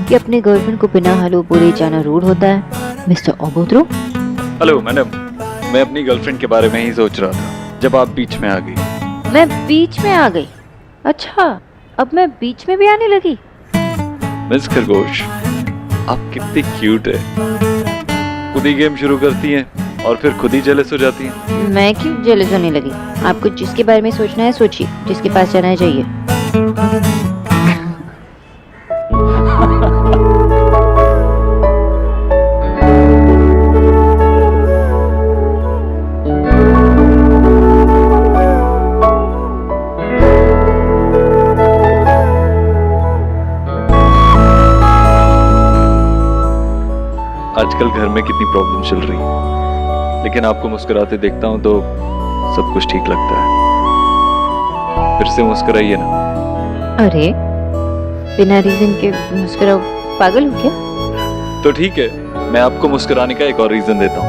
कि अपने गर्लफ्रेंड को बिना हेलो बोले जाना रूड होता है, मिस्टर ओबोद्रो? हेलो मैडम, मैं अपनी गर्लफ्रेंड के बारे में ही सोच रहा था जब आप बीच में आ गई। मैं बीच में आ गई? अच्छा, अब मैं बीच में भी आने लगी? मिस खरगोश, आप कितनी क्यूट है। खुद ही गेम शुरू करती हैं और फिर खुद ही जेलस हो जाती हैं। मैं क्यों जेलस होने लगी? आपको जिसके बारे में सोचना है सोचिए, जिसके पास जाना है जाइए। आजकल घर में कितनी प्रॉब्लम चल रही है, लेकिन आपको मुस्कुराते देखता हूँ तो सब कुछ ठीक लगता है। फिर से मुस्कुराइए ना। अरे बिना रीजन के मुस्कुराओ, पागल हो क्या? तो ठीक है, मैं आपको मुस्कुराने का एक और रीजन देता हूँ।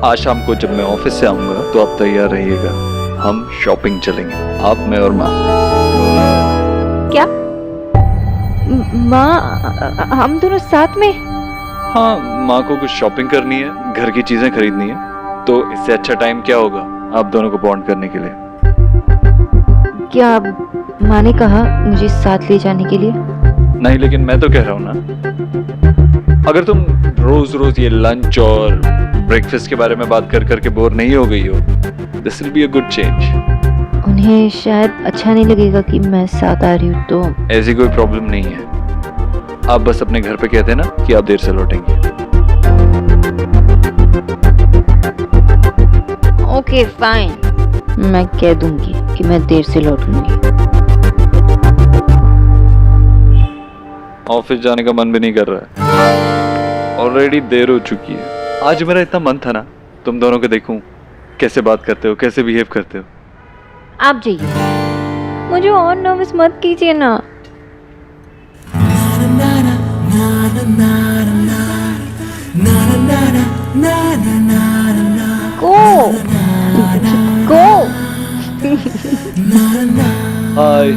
आज शाम को जब मैं ऑफिस से आऊंगा तो आप तैयार रहिएगा, हम शॉपिंग चलेंगे, आप, मैं और माँ। क्या? माँ? हम दोनों साथ में? हाँ, माँ को कुछ शॉपिंग करनी है, घर की चीजें खरीदनी है, तो इससे अच्छा टाइम क्या होगा आप दोनों को बॉन्ड करने के लिए। क्या माँ ने कहा मुझे साथ ले जाने के लिए? नहीं, लेकिन मैं तो कह रहा हूँ ना, अगर तुम रोज रोज ये लंच और ब्रेकफास्ट के बारे में बात कर करके बोर नहीं हो गई हो, this will be a good change. उन्हें शायद अच्छा नहीं लगेगा कि मैं साथ आ रही हूँ, तो ऐसी कोई प्रॉब्लम नहीं है। आप बस अपने घर पे कहते ना कि आप देर से लौटेंगे। ओके फाइन, मैं कह दूंगी कि मैं देर से लौटूंगी। ऑफिस जाने का मन भी नहीं कर रहा है, ऑलरेडी देर हो चुकी है। आज मेरा इतना मन था ना तुम दोनों को देखूं, कैसे बात करते हो, कैसे बिहेव करते हो। आप जाइए, मुझे और नर्वस मत कीजिए ना। Go! हाय।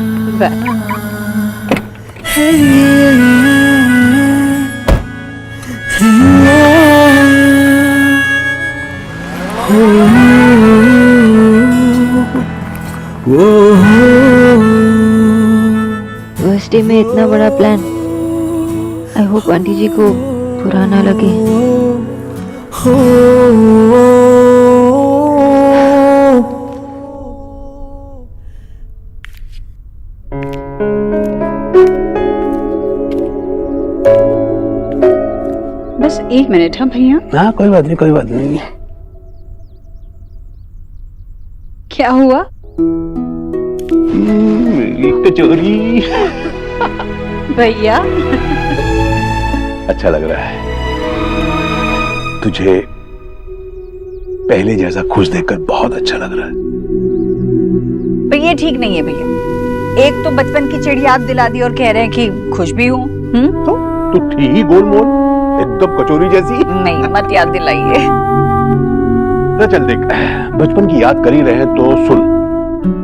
फर्स्ट डे में इतना बड़ा प्लान, आई होप आंटी जी को बुरा ना लगे। बस 1 मिनट। हाँ भैया। हाँ कोई बात नहीं, कोई बात नहीं। क्या हुआ? मेरी कचौरी। भैया अच्छा लग रहा है तुझे, पहले जैसा खुश देखकर बहुत अच्छा लग रहा है। पर ये ठीक नहीं है भैया, एक तो बचपन की चिड़ी याद दिला दी और कह रहे हैं कि खुश भी हूँ। तो ठीक ही गोलमोल, एकदम कचौरी जैसी। नहीं मत याद दिलाइए। तो चल देख, बचपन की याद कर ही रहे हैं तो सुन,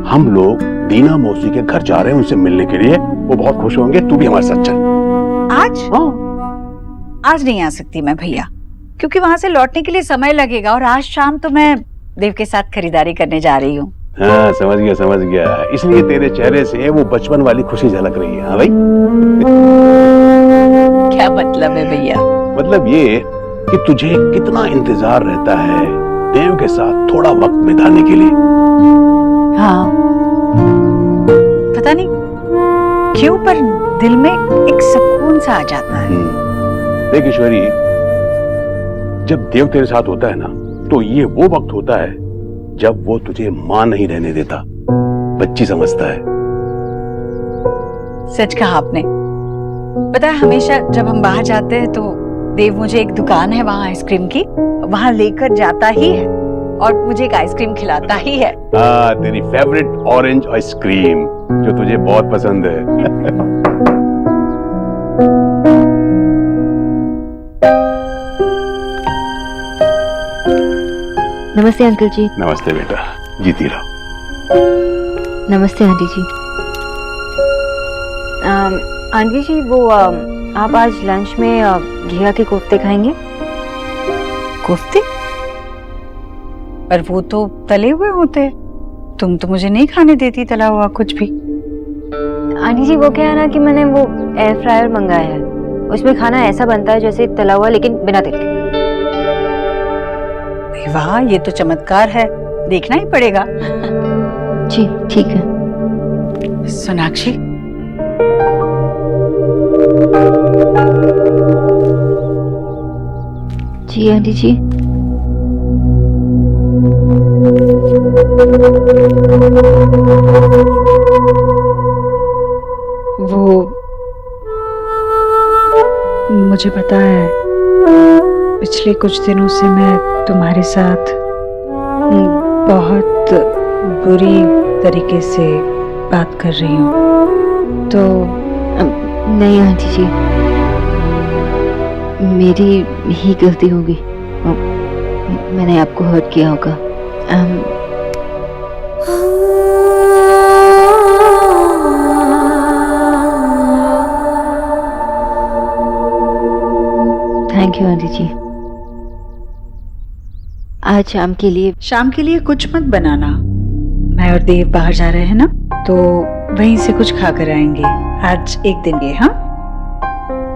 हम लोग दीना मौसी के घर जा रहे हैं उनसे मिलने के लिए, वो बहुत खुश होंगे, तू भी हमारे साथ चल। आज? आज नहीं आ सकती मैं भैया, क्योंकि वहां से लौटने के लिए समय लगेगा और आज शाम तो मैं देव के साथ खरीदारी करने जा रही हूँ। हाँ समझ गया, इसलिए तेरे चेहरे से वो बचपन वाली खुशी झलक रही है। हाँ भाई। क्या मतलब है भैया? मतलब ये कि तुझे कितना इंतजार रहता है देव के साथ थोड़ा वक्त बिताने के लिए। हाँ पता नहीं क्यों पर दिल में एक सुकून सा आ जाता है। देख ईश्वरी, जब देव तेरे साथ होता है ना तो ये वो वक्त होता है जब वो तुझे मां नहीं रहने देता, बच्ची समझता है। सच कहा आपने। पता है हमेशा जब हम बाहर जाते हैं तो देव मुझे एक दुकान है वहाँ आइसक्रीम की, वहाँ लेकर जाता ही है और मुझे एक आइसक्रीम खिलाता ही है। हाँ, तेरी फेवरेट ऑरेंज आइसक्रीम जो तुझे बहुत पसंद है। नमस्ते अंकल जी। नमस्ते बेटा, जीती रहो। नमस्ते आंटी जी। आंटी जी वो आप आज लंच में घिया के कोफ्ते खाएंगे? कोफ्ते? पर वो तो तले हुए होते हैं, तुम तो मुझे नहीं खाने देती तला हुआ कुछ भी। आंटी जी वो क्या है ना कि मैंने वो एयर फ्रायर मंगाया है, उसमें खाना ऐसा बनता है जैसे तला हुआ लेकिन बिना तेल के। वाह, ये तो चमत्कार है, देखना ही पड़ेगा। जी ठीक है। सोनाक्षी, जी आंटी जी। वो मुझे पता है पिछले कुछ दिनों से मैं तुम्हारे साथ बहुत बुरी तरीके से बात कर रही हूँ। तो नहीं आंटी जी, मेरी ही गलती होगी, मैंने आपको हर्ट किया होगा। थैंक यू आंटी जी। आज शाम के लिए कुछ मत बनाना, मैं और देव बाहर जा रहे हैं ना तो वहीं से कुछ खा कर आएंगे आज एक दिन के। हाँ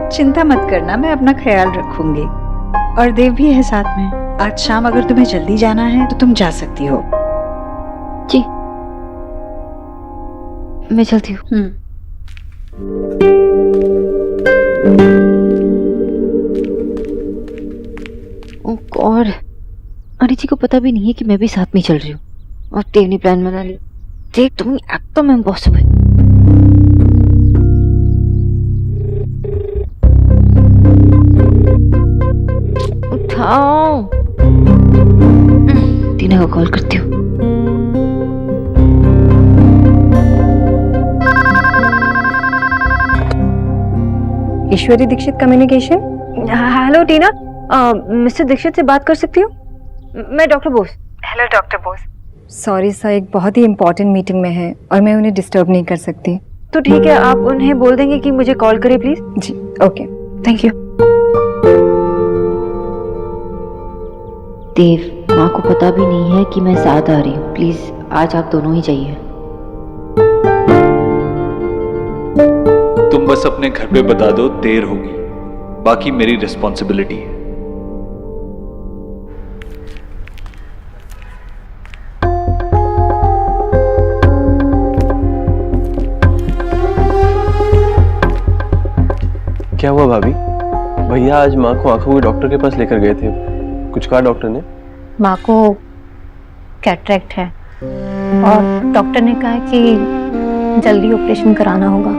चिंता मत करना, मैं अपना ख्याल रखूंगी और देव भी है साथ में। आज शाम अगर तुम्हें जल्दी जाना है तो तुम जा सकती हो। जी मैं चलती हूँ। और आंटी जी को पता भी नहीं है कि मैं भी साथ में चल रही हूँ और देव ने प्लान बना लिया। देख तुम एकदम इम्पॉसिबल। उठाओ, टीना को कॉल करती हूँ। ईश्वरी दीक्षित कम्युनिकेशन। हेलो टीना, मिस्टर दीक्षित से बात कर सकती हूँ? मैं doctor Bose. Hello doctor Bose. Sorry sir, एक बहुत ही इम्पोर्टेंट मीटिंग में है और मैं उन्हें डिस्टर्ब नहीं कर सकती। तो ठीक है, आप उन्हें बोल देंगे कि मुझे कॉल करे प्लीज। जी ओके, थैंक यू। देव, माँ को पता भी नहीं है कि मैं साथ आ रही हूँ, प्लीज आज आप दोनों ही जाइए। तुम बस अपने घर पे बता दो देर होगी, बाकी मेरी रिस्पॉन्सिबिलिटी है। क्या हुआ भाभी? भैया आज माँ को आंखों के डॉक्टर के पास लेकर गए थे, कुछ कहा डॉक्टर ने? माँ को कैटरेक्ट है और डॉक्टर ने कहा कि जल्दी ऑपरेशन कराना होगा।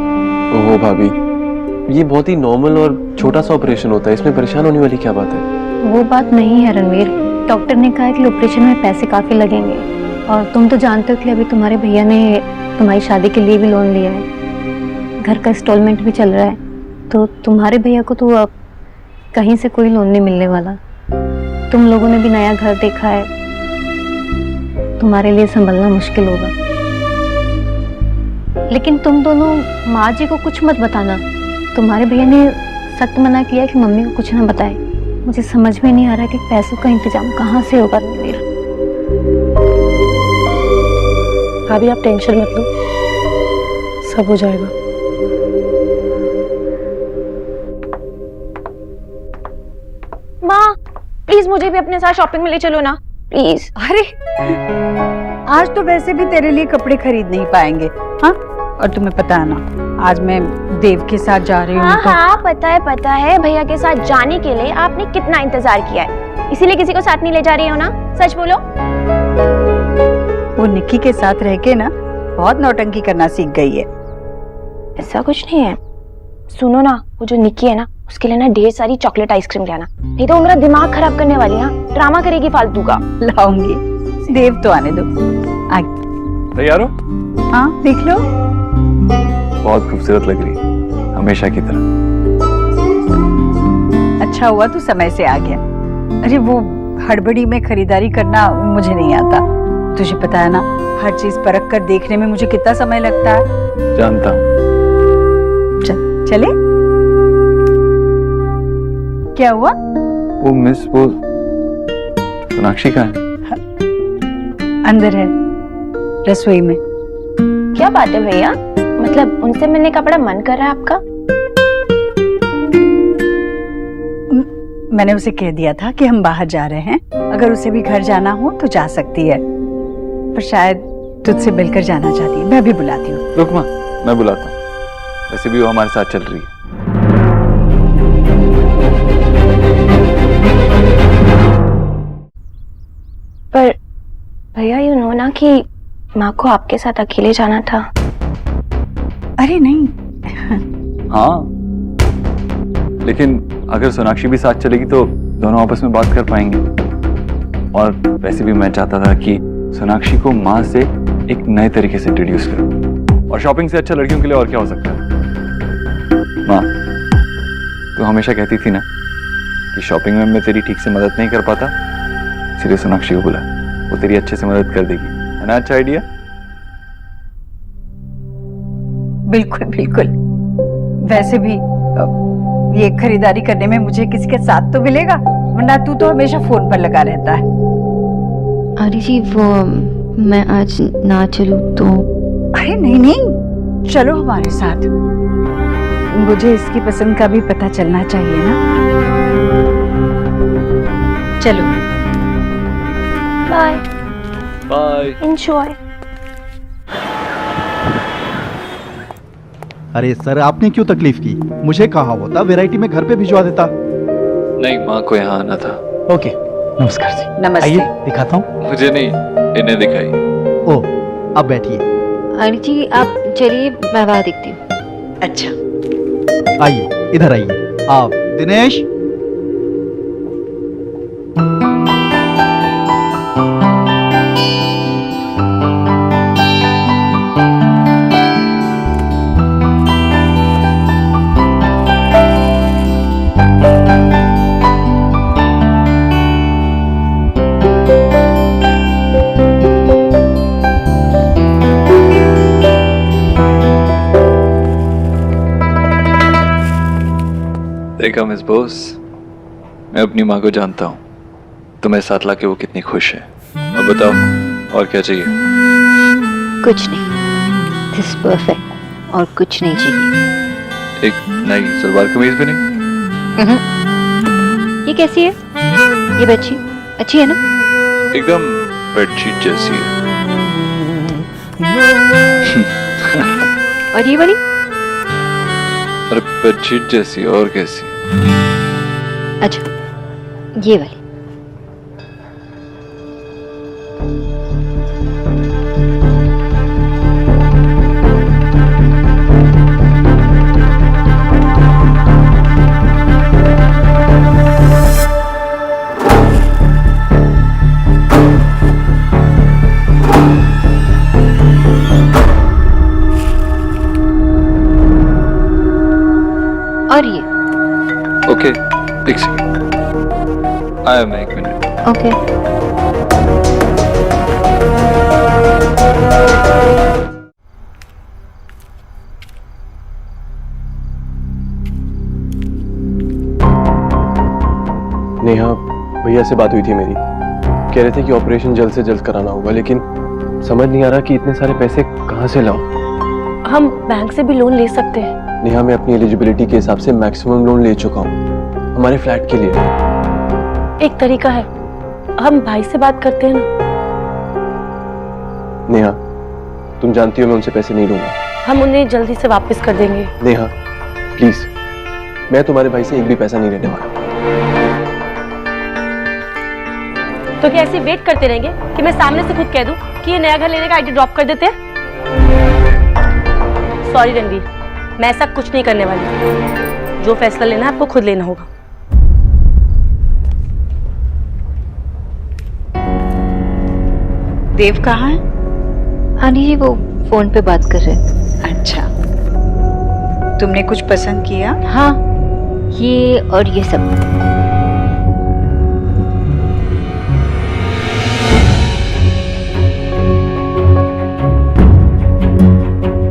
ओहो भाभी, ये बहुत ही नॉर्मल और छोटा सा ऑपरेशन होता है, इसमें परेशान होने वाली क्या बात है? वो बात नहीं है रणवीर, डॉक्टर ने कहा कि ऑपरेशन में पैसे काफी लगेंगे और तुम तो जानते हो कि अभी तुम्हारे भैया ने तुम्हारी शादी के लिए भी लोन लिया है, घर का इंस्टॉलमेंट भी चल रहा है, तो तुम्हारे भैया को तो अब कहीं से कोई लोन नहीं मिलने वाला। तुम लोगों ने भी नया घर देखा है, तुम्हारे लिए संभलना मुश्किल होगा। लेकिन तुम दोनों माँ जी को कुछ मत बताना, तुम्हारे भैया ने सख्त मना किया कि मम्मी को कुछ ना बताए। मुझे समझ में नहीं आ रहा कि पैसों का इंतजाम कहाँ से होगा मेरा। भाभी आप टेंशन मत लो, सब हो जाएगा। माँ प्लीज मुझे भी अपने साथ शॉपिंग में ले चलो ना प्लीज। अरे आज तो वैसे भी तेरे लिए कपड़े खरीद नहीं पाएंगे। हाँ, और तुम्हें पता है ना आज मैं देव के साथ जा रही हूँ। हाँ हाँ पता है भैया के साथ जाने के लिए आपने कितना इंतजार किया है, इसीलिए किसी को साथ नहीं ले जा रही हो ना, सच बोलो। वो निक्की के साथ रह के ना बहुत नौटंकी करना सीख गई है। ऐसा कुछ नहीं है, सुनो ना वो जो निक्की है ना उसके लिए ना ढेर सारी चॉकलेट आइसक्रीम लाना, नहीं तो वो मेरा दिमाग खराब करने वाली है, ड्रामा करेगी फालतू का। लाऊंगी, देव तो आने दो। तैयार हो? हाँ देख लो, बहुत खूबसूरत लग रही है, हमेशा की तरह। अच्छा हुआ तू समय से आ गया। अरे वो हड़बड़ी में खरीदारी करना मुझे नहीं आता, तुझे पता है ना हर चीज परख कर देखने में मुझे कितना समय लगता है। जानता हूँ। चले? क्या हुआ? वो मिस वो सोनाक्षी कहाँ है? अंदर है, रसोई में। क्या बात है भैया, मतलब उनसे मिलने का बड़ा मन कर रहा है आपका? मैंने उसे कह दिया था कि हम बाहर जा रहे हैं, अगर उसे भी घर जाना हो तो जा सकती है, पर शायद तुझसे मिलकर जाना चाहती है। मैं अभी बुलाती हूँ। रुक माँ, मैं बुलाता हूँ, वैसे भी वो हमारे साथ चल रही है। पर भैया यू नो ना कि माँ को आपके साथ अकेले जाना था। अरे नहीं। हाँ, लेकिन अगर सोनाक्षी भी साथ चलेगी तो दोनों आपस में बात कर पाएंगे, और वैसे भी मैं चाहता था कि सोनाक्षी को माँ से एक नए तरीके से इंट्रोड्यूस करूं, और शॉपिंग से अच्छा लड़कियों के लिए और क्या हो सकता है। माँ, तू हमेशा कहती थी ना कि शॉपिंग में मैं तेरी ठीक से मदद नहीं कर पाता, इसलिए सोनाक्षी को बुला, वो तेरी अच्छे से मदद कर देगी। है ना अच्छा आइडिया? बिल्कुल बिल्कुल। वैसे भी ये खरीदारी करने में मुझे किसी के साथ तो मिलेगा, वरना तू तो हमेशा फोन पर लगा रहता है। अरे जी वो मैं आज ना चलूं तो? अरे नहीं नहीं, चलो हमारे साथ, मुझे इसकी पसंद का भी पता चलना चाहिए ना। चलो बाय बाय, एंजॉय। अरे सर आपने क्यों तकलीफ की, मुझे कहा होता वैरायटी में घर पे भिजवा देता। नहीं, माँ को यहाँ आना था। ओके, नमस्कार जी। नमस्ते। आइए दिखाता हूँ। मुझे नहीं, इन्हें दिखाई। ओ, अब बैठिए। अरे जी आप चलिए, मैं वहां दिखती हूँ। अच्छा आइए इधर आइए आप। दिनेश, देखा मिस बोस, मैं अपनी माँ को जानता हूँ, तुम्हें साथ लाके वो कितनी खुश है। अब बताओ और क्या चाहिए? कुछ नहीं, दिस परफेक्ट, और कुछ नहीं चाहिए। एक नई सलवार कमीज भी नहीं? ये कैसी है? ये बेडशीट अच्छी है ना? एकदम बेडशीट जैसी है। और ये वाली? अरे बेडशीट जैसी और कैसी? अच्छा, ये वाली। और ये? ओके, एक सेकंड, आया मैं, एक मिनट। ओके। से बात हुई थी मेरी, कह रहे थे कि ऑपरेशन जल्द से जल्द कराना होगा, लेकिन समझ नहीं आ रहा कि इतने सारे पैसे कहाँ से लाऊं। हम बैंक से भी लोन ले सकते हैं। नेहा, मैं अपनी एलिजिबिलिटी के हिसाब से मैक्सिमम लोन ले चुका हूँ हमारे फ्लैट के लिए। एक तरीका है, हम भाई से बात करते हैं ना। नेहा, तुम जानती हो मैं उनसे पैसे नहीं लूंगा। हम उन्हें जल्दी से वापस कर देंगे। नेहा प्लीज, मैं तुम्हारे भाई से एक भी पैसा नहीं लेने वाला। तो क्या ऐसे वेट करते रहेंगे कि मैं सामने से खुद कह दूं कि ये नया घर लेने का आइडिया ड्रॉप कर देते हैं? सॉरी रणवीर, मैं ऐसा कुछ नहीं करने वाली। जो फैसला लेना है आपको खुद लेना होगा। देव कहाँ है? आंटी जी वो फोन पे बात कर रहे हैं। अच्छा, तुमने कुछ पसंद किया? हाँ, ये और ये सब।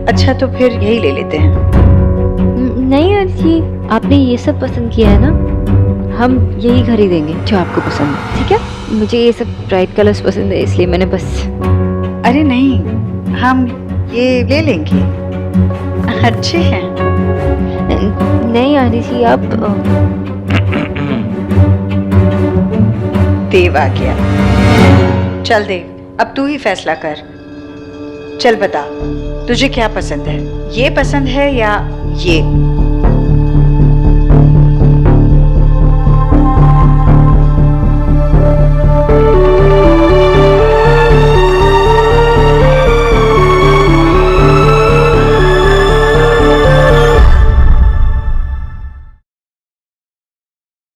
अच्छा तो फिर यही ले लेते हैं। नहीं आंटी जी, आपने ये सब पसंद किया है ना, हम यही खरीदेंगे जो आपको पसंद है, ठीक है? मुझे ये सब ब्राइट कलर्स पसंद है, इसलिए मैंने बस। अरे नहीं, हम ये ले लेंगे, अच्छे हैं। नहीं आंटी जी, आप देव आ गया। चल देव, अब तू ही फैसला कर। चल बता, तुझे क्या पसंद है? ये पसंद है या ये?